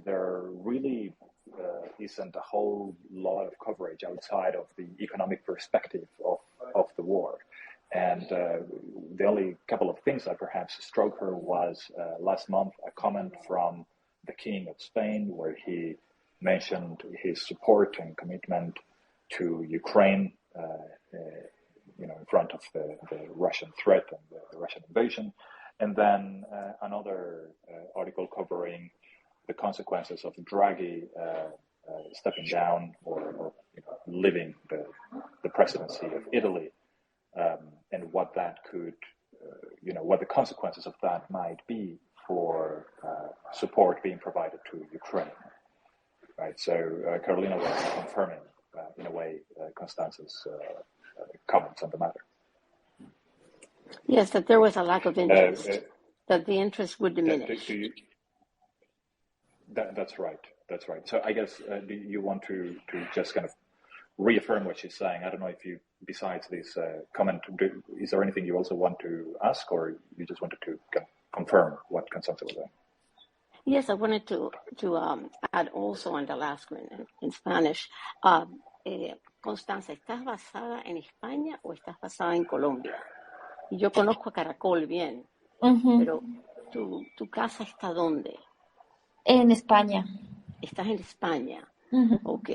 there really isn't a whole lot of coverage outside of the economic perspective of the war. And the only couple of things that perhaps struck her was last month a comment from the King of Spain, where he mentioned his support and commitment to Ukraine, in front of the Russian threat and the Russian invasion, and then another article covering the consequences of Draghi stepping down or leaving the presidency of Italy, and what that could, what the consequences of that might be for support being provided to Ukraine, right? So Carolina was confirming, in a way, Constanza's comments on the matter. Yes, that there was a lack of interest, that the interest would diminish. That's right. So I guess, do you want to just kind of reaffirm what she's saying? I don't know if you, besides this comment, is there anything you also want to ask, or you just wanted to confirm what Constanza was saying? Yes, I wanted to add also on the last one in Spanish. Constanza, ¿estás basada en España o estás basada en Colombia? Y yo conozco a Caracol bien, pero ¿tu casa está dónde? En España. Estás en España. Ok.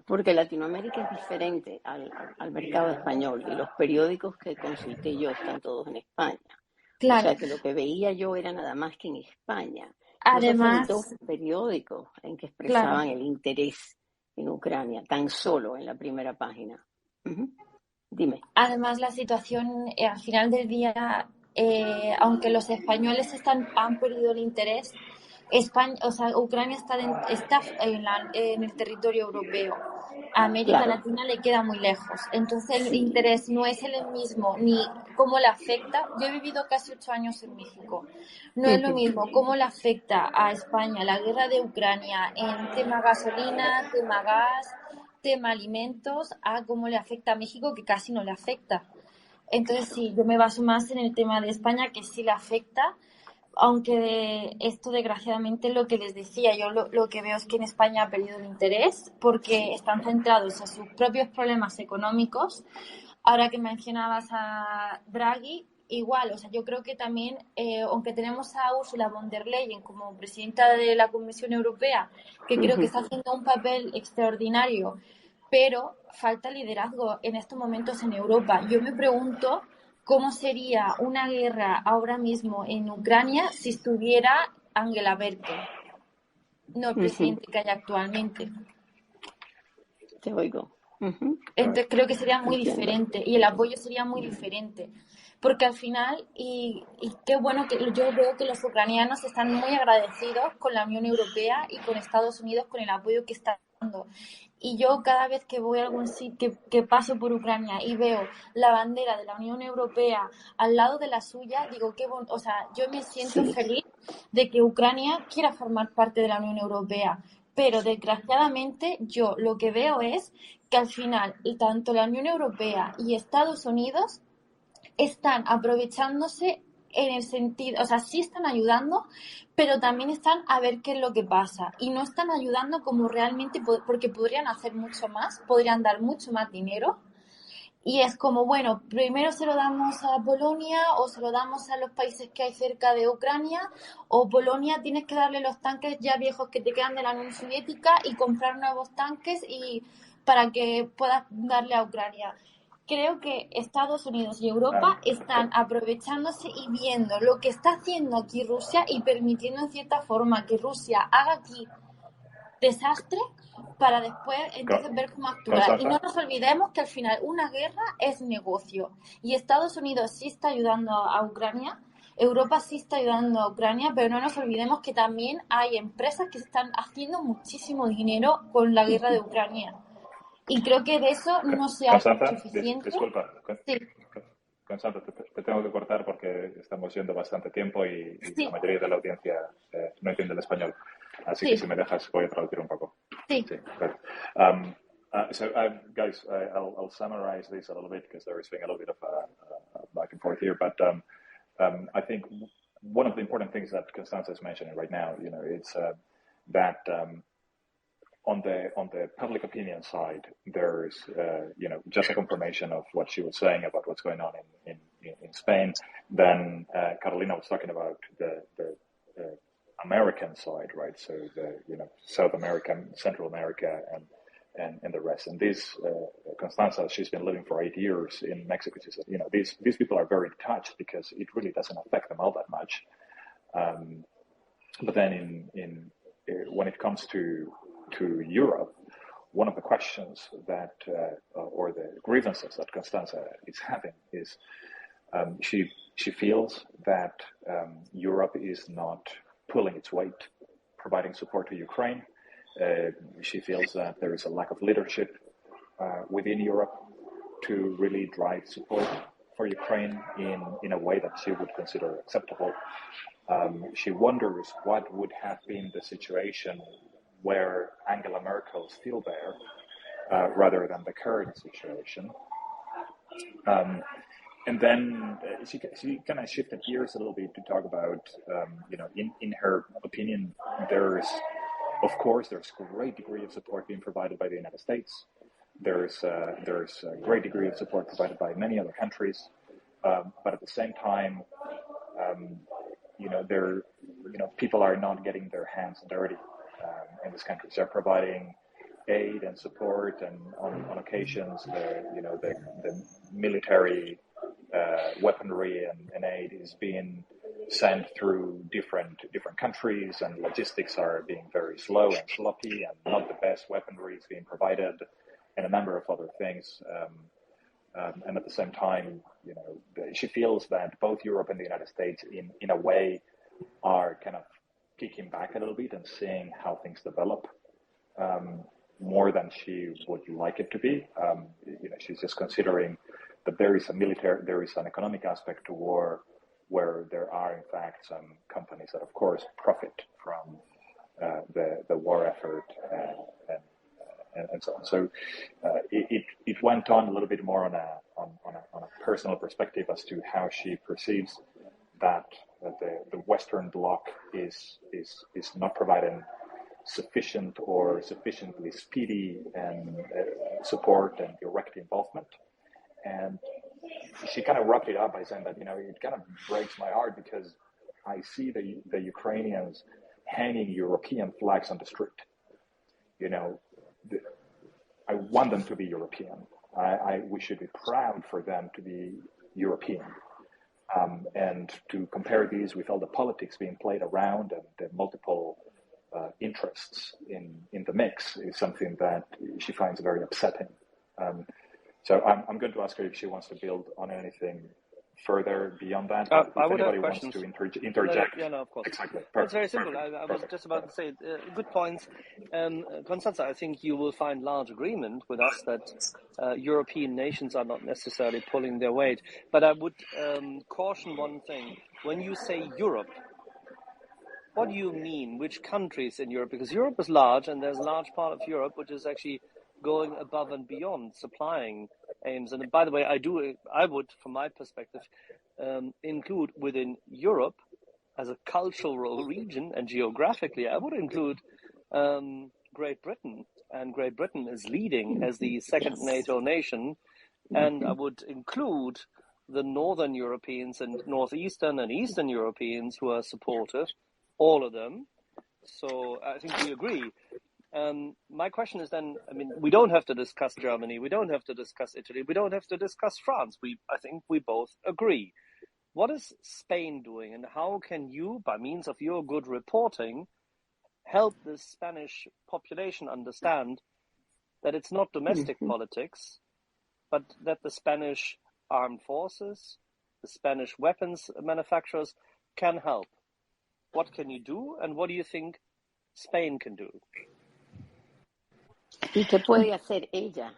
Porque Latinoamérica es diferente al mercado español y los periódicos que consulté yo están todos en España. Claro. O sea que lo que veía yo era nada más que en España. Además, dos periódicos en que expresaban el interés en Ucrania, tan solo en la primera página. Dime. Además, la situación al final del día aunque los españoles han perdido el interés, Ucrania está en el territorio europeo. A América Claro. Latina le queda muy lejos. Entonces el interés no es el mismo, ni cómo le afecta. Yo he vivido casi 8 años en México. No es lo mismo cómo le afecta a España la guerra de Ucrania en tema gasolina, tema gas, tema alimentos, a cómo le afecta a México, que casi no le afecta. Entonces sí, yo me baso más en el tema de España, que sí le afecta, aunque esto desgraciadamente lo que les decía, yo lo que veo es que en España ha perdido el interés porque están centrados en sus propios problemas económicos. Ahora que mencionabas a Draghi, igual, o sea, yo creo que también, aunque tenemos a Ursula von der Leyen como presidenta de la Comisión Europea, que creo que está haciendo un papel extraordinario, pero falta liderazgo en estos momentos en Europa. Yo me pregunto cómo sería una guerra ahora mismo en Ucrania si estuviera Angela Merkel, no el presidente que hay actualmente. Te oigo. Entonces creo que sería muy Entiendo. diferente y el apoyo sería muy diferente. Porque al final, y qué bueno que yo veo que los ucranianos están muy agradecidos con la Unión Europea y con Estados Unidos con el apoyo que está dando. Y yo cada vez que voy a algún sitio, que paso por Ucrania y veo la bandera de la Unión Europea al lado de la suya, digo, qué bueno, o sea, yo me siento Sí. feliz de que Ucrania quiera formar parte de la Unión Europea. Pero desgraciadamente yo lo que veo es que al final tanto la Unión Europea y Estados Unidos están aprovechándose en el sentido, o sea, sí están ayudando, pero también están a ver qué es lo que pasa y no están ayudando como realmente, porque podrían hacer mucho más, podrían dar mucho más dinero. Y es como, bueno, primero se lo damos a Polonia o se lo damos a los países que hay cerca de Ucrania, o Polonia tienes que darle los tanques ya viejos que te quedan de la Unión Soviética y comprar nuevos tanques y para que puedas darle a Ucrania. Creo que Estados Unidos y Europa están aprovechándose y viendo lo que está haciendo aquí Rusia y permitiendo en cierta forma que Rusia haga aquí desastre para después entonces ver cómo actuar. Y no nos olvidemos que al final una guerra es negocio y Estados Unidos sí está ayudando a Ucrania, Europa sí está ayudando a Ucrania, pero no nos olvidemos que también hay empresas que están haciendo muchísimo dinero con la guerra de Ucrania. Y creo que de eso no se hace Constanza, suficiente. disculpa. Sí. Constanza, te tengo que cortar porque estamos yendo bastante tiempo y Sí. la mayoría de la audiencia no entiende el español. Así Sí. que si me dejas voy a traducir un poco. Sí. Great. Guys, I'll summarize this a little bit because there is being a little bit of back and forth here. But I think one of the important things that Constanza is mentioning right now, it's that on the public opinion side, there's just a confirmation of what she was saying about what's going on in Spain. Then Carolina was talking about the American side, right? So the South America, Central America, and the rest. And this Constanza, she's been living for 8 years in Mexico. She said, these people are very touched because it really doesn't affect them all that much. But then when it comes to Europe, one of the questions that or the grievances that Constanza is having is she feels that Europe is not pulling its weight, providing support to Ukraine. She feels that there is a lack of leadership within Europe to really drive support for Ukraine in a way that she would consider acceptable. She wonders what would have been the situation where Angela Merkel is still there, rather than the current situation. And then she kind of shifted gears a little bit to talk about, in her opinion, there's great degree of support being provided by the United States. There's a great degree of support provided by many other countries, but at the same time, people are not getting their hands dirty in this country. They're providing aid and support, and on occasions, the military weaponry and aid is being sent through different countries, and logistics are being very slow and sloppy, and not the best weaponry is being provided, and a number of other things. And at the same time, she feels that both Europe and the United States, in a way, are kind of kicking back a little bit and seeing how things develop more than she would like it to be. She's just considering that there is an economic aspect to war, where there are in fact some companies that, of course, profit from the war effort and so on. So it went on a little bit more on a personal perspective as to how she perceives that the Western Bloc is not providing sufficient or sufficiently speedy and support and direct involvement. And she kind of wrapped it up by saying that, it kind of breaks my heart because I see the Ukrainians hanging European flags on the street. I want them to be European. We should be proud for them to be European. And to compare these with all the politics being played around and the multiple interests in the mix is something that she finds very upsetting. So I'm going to ask her if she wants to build on anything further beyond that. I if would anybody have wants questions. to interject. No, of course. Exactly. It's very simple. I was just about to say, good points. Constanza, I think you will find large agreement with us that European nations are not necessarily pulling their weight. But I would caution one thing. When you say Europe, what do you mean? Which countries in Europe? Because Europe is large, and there's a large part of Europe which is actually going above and beyond supplying aims. And by the way, I would, from my perspective, include within Europe as a cultural region and geographically, I would include Great Britain. And Great Britain is leading as the second NATO nation. And I would include the Northern Europeans and Northeastern and Eastern Europeans who are supportive, all of them. So I think we agree. My question is then, we don't have to discuss Germany, we don't have to discuss Italy, we don't have to discuss France. I think we both agree. What is Spain doing, and how can you, by means of your good reporting, help the Spanish population understand that it's not domestic politics, but that the Spanish armed forces, the Spanish weapons manufacturers can help? What can you do, and what do you think Spain can do? ¿Y qué puede hacer ella?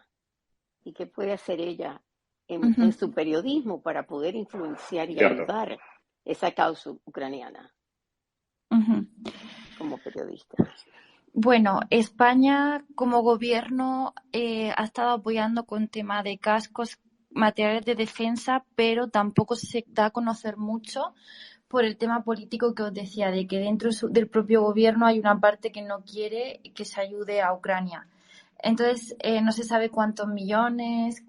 ¿Y qué puede hacer ella en su periodismo para poder influenciar y ayudar esa causa ucraniana como periodista? Bueno, España como gobierno ha estado apoyando con tema de cascos, materiales de defensa, pero tampoco se da a conocer mucho por el tema político que os decía, de que dentro del propio gobierno hay una parte que no quiere que se ayude a Ucrania. Entonces, no se sabe cuántos millones,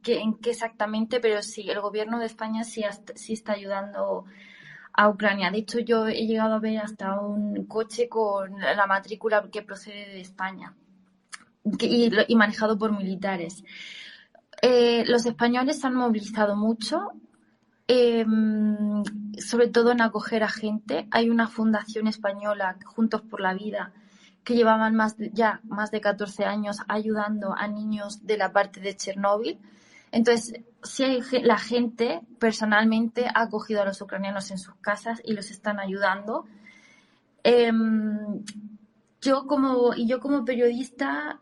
en qué exactamente, pero sí, el gobierno de España sí está ayudando a Ucrania. De hecho, yo he llegado a ver hasta un coche con la matrícula que procede de España y manejado por militares. Los españoles se han movilizado mucho, sobre todo en acoger a gente. Hay una fundación española, Juntos por la Vida, que llevaban más de 14 años ayudando a niños de la parte de Chernóbil. Entonces, sí, la gente personalmente ha acogido a los ucranianos en sus casas y los están ayudando. Yo como periodista,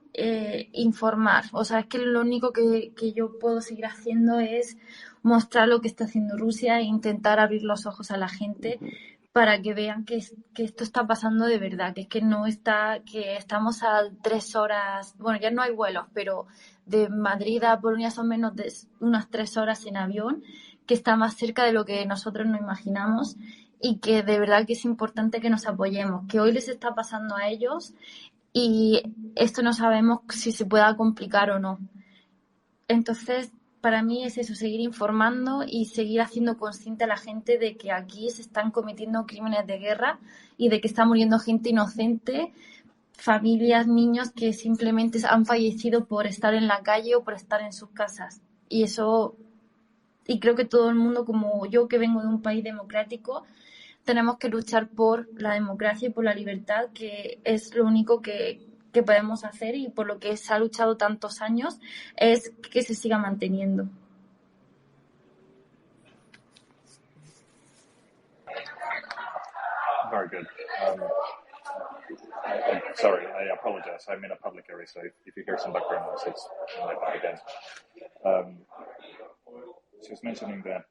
informar. O sea, es que lo único que yo puedo seguir haciendo es mostrar lo que está haciendo Rusia e intentar abrir los ojos a la gente para que vean que esto está pasando de verdad, que estamos a 3 horas, bueno, ya no hay vuelos, pero de Madrid a Polonia son menos de unas 3 horas en avión, que está más cerca de lo que nosotros nos imaginamos y que de verdad que es importante que nos apoyemos, que hoy les está pasando a ellos y esto no sabemos si se pueda complicar o no. Entonces, para mí es eso, seguir informando y seguir haciendo consciente a la gente de que aquí se están cometiendo crímenes de guerra y de que está muriendo gente inocente, familias, niños que simplemente han fallecido por estar en la calle o por estar en sus casas. Y creo que todo el mundo, como yo que vengo de un país democrático, tenemos que luchar por la democracia y por la libertad, que es lo único que que podemos hacer y por lo que se ha luchado tantos años es que se siga manteniendo. Very good. Sorry, I apologize. I'm in a public area, so if you hear some background noise, it's my bad again. She was mentioning that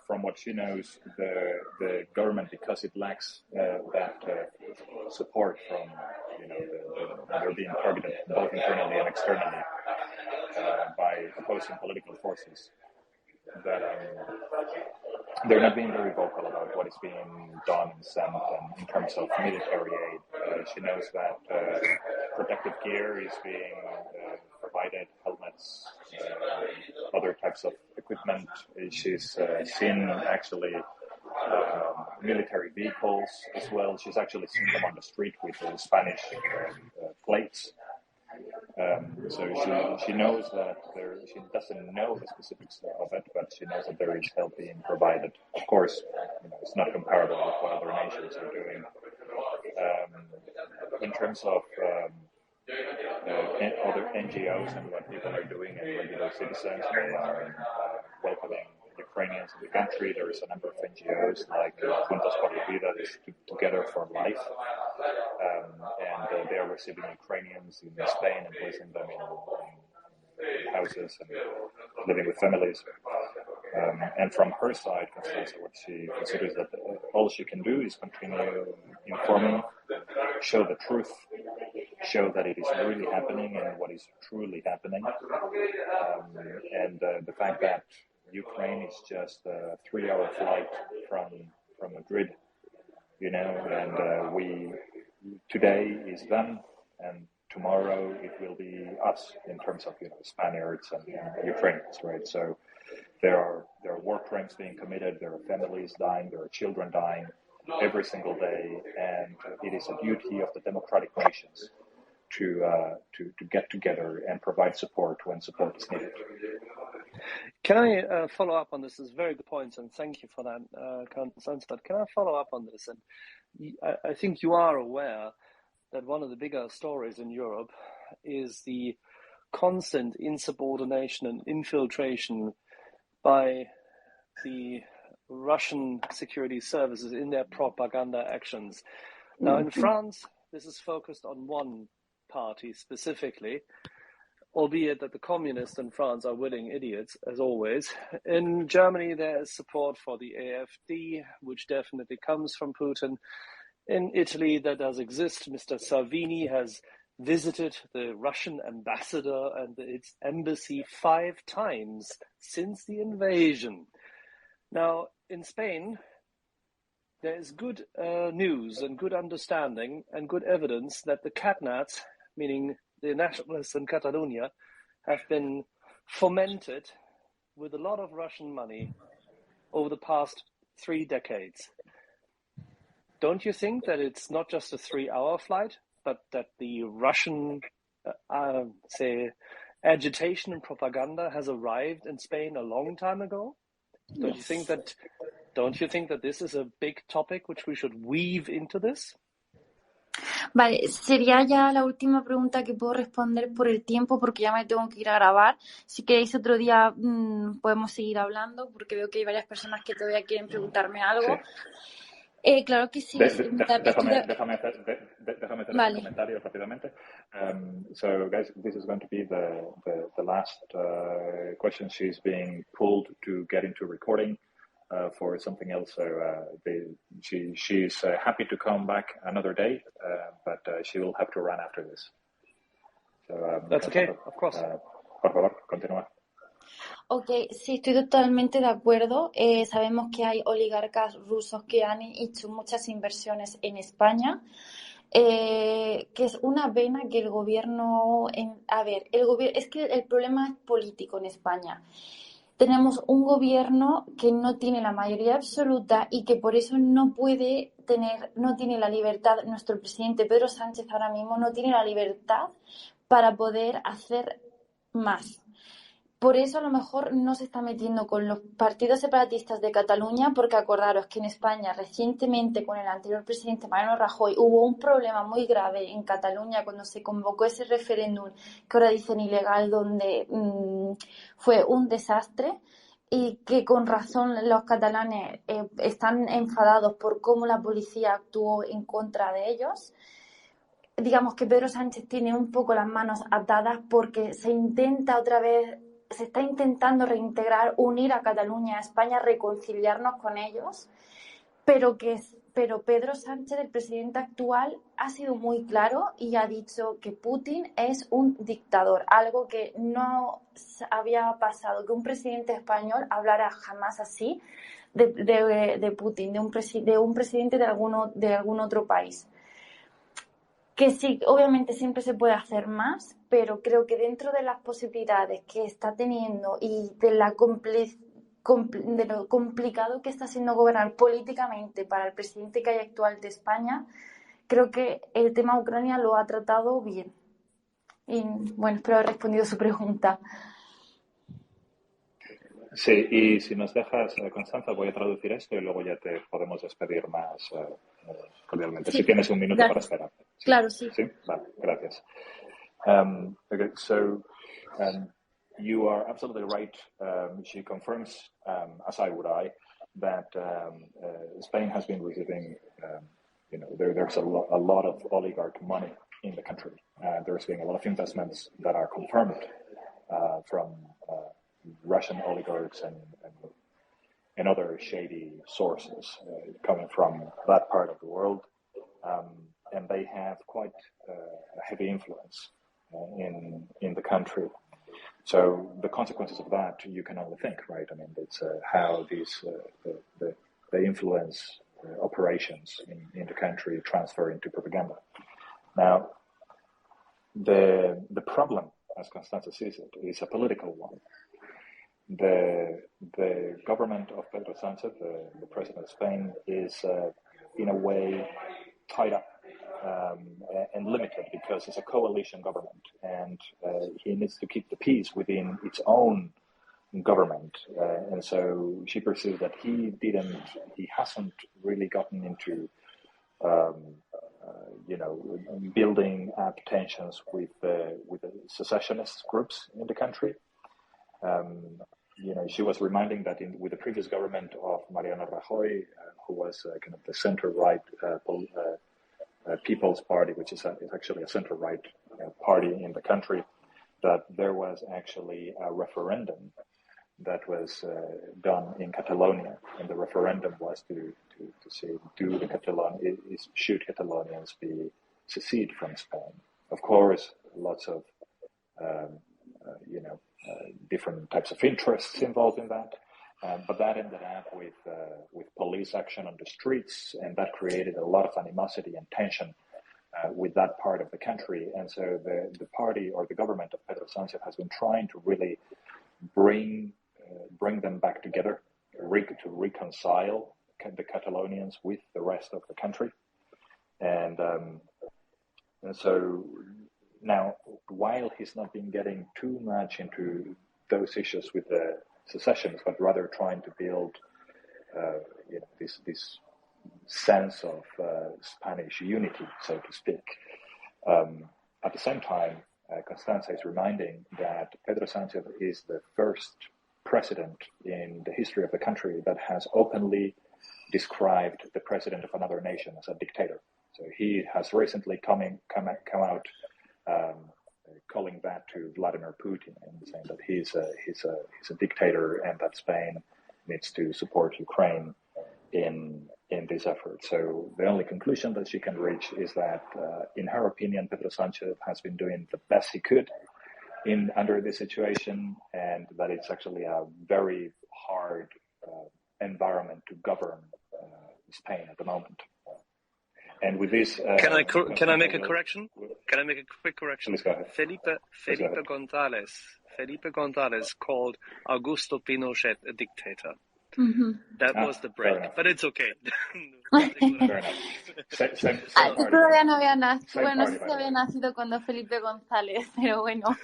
from what she knows, the government, because it lacks that support from, they're being targeted both internally and externally by opposing political forces, that they're not being very vocal about what is being done and sent in terms of military aid. She knows that protective gear is being provided, helmets, other types of equipment. She's seen actually military vehicles as well. She's actually seen them on the street with Spanish plates. So she knows that she doesn't know the specifics of it, but she knows that there is help being provided. Of course, it's not comparable with what other nations are doing. In terms of other NGOs and what people are doing and regular citizens welcoming Ukrainians in the country, there is a number of NGOs like Juntos por la Vida, Together for Life, and they are receiving Ukrainians in Spain and placing them in houses and living with families. And from her side, Constanza, what she considers that all she can do is continue informing, show the truth, show that it is really happening and what is truly happening. And the fact that Ukraine is just a 3-hour flight from Madrid, and today is them, and tomorrow it will be us in terms of Spaniards and Ukrainians, right? So there are war crimes being committed, there are families dying, there are children dying every single day, and it is a duty of the democratic nations to get together and provide support when support is needed. Can I follow up on this? This is very good points, and thank you for that, Constanza. But can I follow up on this? And I think you are aware that one of the bigger stories in Europe is the constant insubordination and infiltration by the Russian security services in their propaganda actions. Now, in France, this is focused on one party specifically, albeit that the communists in France are willing idiots, as always. In Germany, there is support for the AfD, which definitely comes from Putin. In Italy, that does exist. Mr. Salvini has visited the Russian ambassador and its embassy 5 times since the invasion. Now, in Spain, there is good news and good understanding and good evidence that the catnats, meaning the nationalists in Catalonia, have been fomented with a lot of Russian money over the past 3 decades. Don't you think that it's not just a 3-hour flight, but that the Russian, agitation and propaganda has arrived in Spain a long time ago? Don't you think that this is a big topic which we should weave into this? Vale, sería ya la última pregunta que puedo responder por el tiempo, porque ya me tengo que ir a grabar. Si queréis otro día podemos seguir hablando, porque veo que hay varias personas que todavía quieren preguntarme algo. Sí. Claro que sí. Déjame hacer vale. un comentario rápidamente. So, guys, this is going to be the last question. She's being pulled to get into recording for something else. So she's happy to come back another day, but she will have to run after this. So, that's okay, of course. Por favor, continúa. Ok, sí, estoy totalmente de acuerdo. Sabemos que hay oligarcas rusos que han hecho muchas inversiones en España, que es una pena que el gobierno... es que el problema es político en España. Tenemos un gobierno que no tiene la mayoría absoluta y que por eso no tiene la libertad. Nuestro presidente Pedro Sánchez ahora mismo no tiene la libertad para poder hacer más. por eso a lo mejor no se está metiendo con los partidos separatistas de Cataluña, porque acordaros que en España recientemente con el anterior presidente Mariano Rajoy hubo un problema muy grave en Cataluña cuando se convocó ese referéndum que ahora dicen ilegal, donde fue un desastre y que con razón los catalanes están enfadados por cómo la policía actuó en contra de ellos. Digamos que Pedro Sánchez tiene un poco las manos atadas porque se está intentando reintegrar, unir a Cataluña a España, reconciliarnos con ellos, pero Pedro Sánchez, el presidente actual, ha sido muy claro y ha dicho que Putin es un dictador, algo que no había pasado, que un presidente español hablara jamás así de Putin, de un presidente de algún otro país. Que sí, obviamente siempre se puede hacer más, pero creo que dentro de las posibilidades que está teniendo y de lo complicado que está siendo gobernar políticamente para el presidente que hay actual de España, creo que el tema Ucrania lo ha tratado bien. Y bueno, espero haber respondido a su pregunta. Sí, y si nos dejas, Constanza, voy a traducir esto y luego ya te podemos despedir más cordialmente. Sí, Si tienes un minuto para esperar. ¿Sí? Claro, sí. Sí, vale, gracias. Okay, so you are absolutely right. She confirms, as I would that Spain has been receiving, there's a lot of oligarch money in the country. There's been a lot of investments that are confirmed from Russian oligarchs and other shady sources coming from that part of the world. And they have quite a heavy influence in the country. So the consequences of that, you can only think, right? I mean, it's how these the influence operations in the country transfer into propaganda. Now, the problem, as Constanza sees it, is a political one. The government of Pedro Sánchez, the president of Spain, is in a way tied up and limited because it's a coalition government, and he needs to keep the peace within its own government. And so she perceives that he hasn't really gotten into building up tensions with the secessionist groups in the country. She was reminding that with the previous government of Mariano Rajoy, who was kind of the center-right People's Party, which is actually a center-right party in the country, that there was actually a referendum that was done in Catalonia, and the referendum was to say, should Catalonians secede from Spain? Of course, lots of different types of interests involved in that, but that ended up with police action on the streets, and that created a lot of animosity and tension with that part of the country. And so the party or the government of Pedro Sánchez has been trying to really bring them back together, to reconcile the Catalonians with the rest of the country. And so now, while he's not been getting too much into those issues with the secessionists, but rather trying to build this sense of Spanish unity, so to speak. At the same time, Constanza is reminding that Pedro Sánchez is the first president in the history of the country that has openly described the president of another nation as a dictator. So he has recently come out calling that to Vladimir Putin and saying that he's a dictator and that Spain needs to support Ukraine in this effort. So the only conclusion that she can reach is that, in her opinion, Pedro Sánchez has been doing the best he could under this situation, and that it's actually a very hard environment to govern Spain at the moment. And with this, can I make a correction? Can I make a quick correction? Please go ahead. Felipe González called Augusto Pinochet a dictator. Mm-hmm. That was the break, but it's okay. Fair enough. Same todavía no había nacido, no sé si había nacido cuando Felipe González, pero bueno.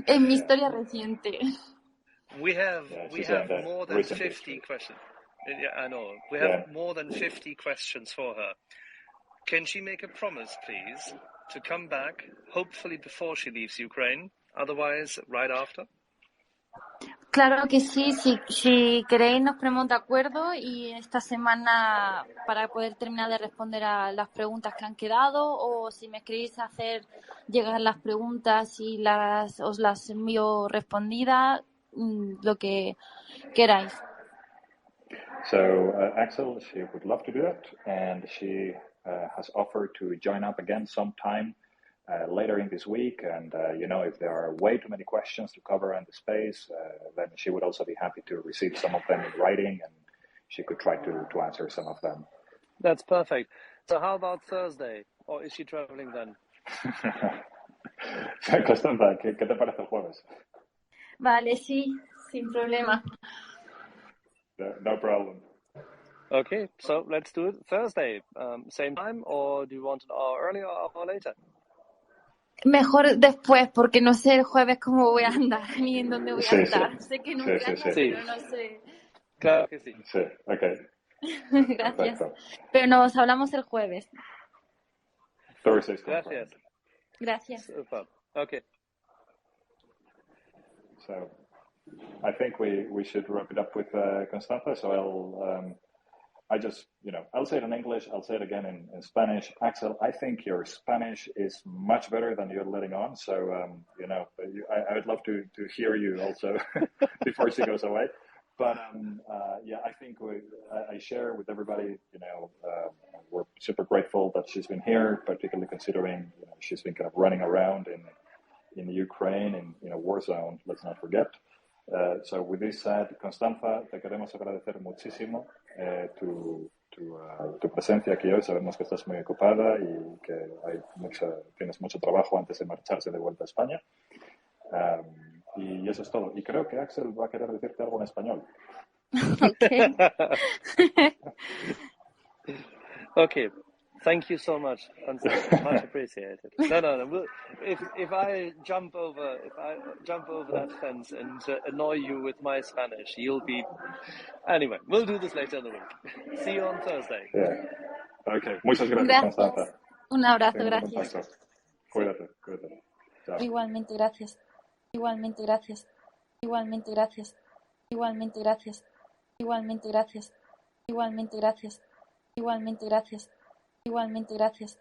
En mi historia reciente. We have more than recent 50 history. questions. Yeah, I know. We have more than 50 questions for her. Can she make a promise, please, to come back, hopefully before she leaves Ukraine, otherwise right after? Claro que sí, si queréis nos ponemos de acuerdo y esta semana para poder terminar de responder a las preguntas que han quedado, o si me queréis hacer llegar las preguntas y os las envío respondidas, lo que queráis. So Axel, she would love to do that, and she has offered to join up again sometime later in this week. And if there are way too many questions to cover in the space, then she would also be happy to receive some of them in writing, and she could try to answer some of them. That's perfect. So how about Thursday? Or is she traveling then? Constanza, ¿qué te parece el jueves? Vale, sí, sin problema. No problem. Okay, so let's do it Thursday. Same time, or do you want an hour earlier or later? Mejor después, porque no sé el jueves cómo voy a andar ni en dónde voy a estar. Sé que en Ucrania, pero no sé. Claro que sí. Sí, ok. Gracias. Perfecto. Pero nos hablamos el jueves. Thursday's Gracias. Gracias. Super. Okay. So I think we should wrap it up with Constanza. So I'll say it in English. I'll say it again in Spanish. Axel, I think your Spanish is much better than you're letting on. So, I would love to hear you also before she goes away. But I think I share with everybody, we're super grateful that she's been here, particularly considering she's been kind of running around in Ukraine, in a war zone, let's not forget. So with this said, Constanza, te queremos agradecer muchísimo tu presencia aquí hoy. Sabemos que estás muy ocupada y que tienes mucho trabajo antes de marcharse de vuelta a España. Y eso es todo. Y creo que Axel va a querer decirte algo en español. Okay. Okay. Thank you so much, Constanza. Much appreciated. No. If I jump over that fence and annoy you with my Spanish, you'll be. Anyway, we'll do this later in the week. See you on Thursday. Yeah. Okay. Muchas gracias, Constanza. Un abrazo, gracias. Cuídate. Chao. Igualmente, gracias. Igualmente, gracias. Igualmente, gracias. Igualmente, gracias. Igualmente, gracias. Igualmente, gracias. Igualmente, gracias. Igualmente, gracias.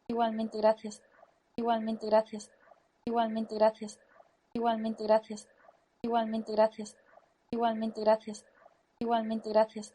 Igualmente, gracias. Igualmente, gracias. Igualmente, gracias. Igualmente, gracias. Igualmente, gracias. Igualmente, gracias. Igualmente, gracias.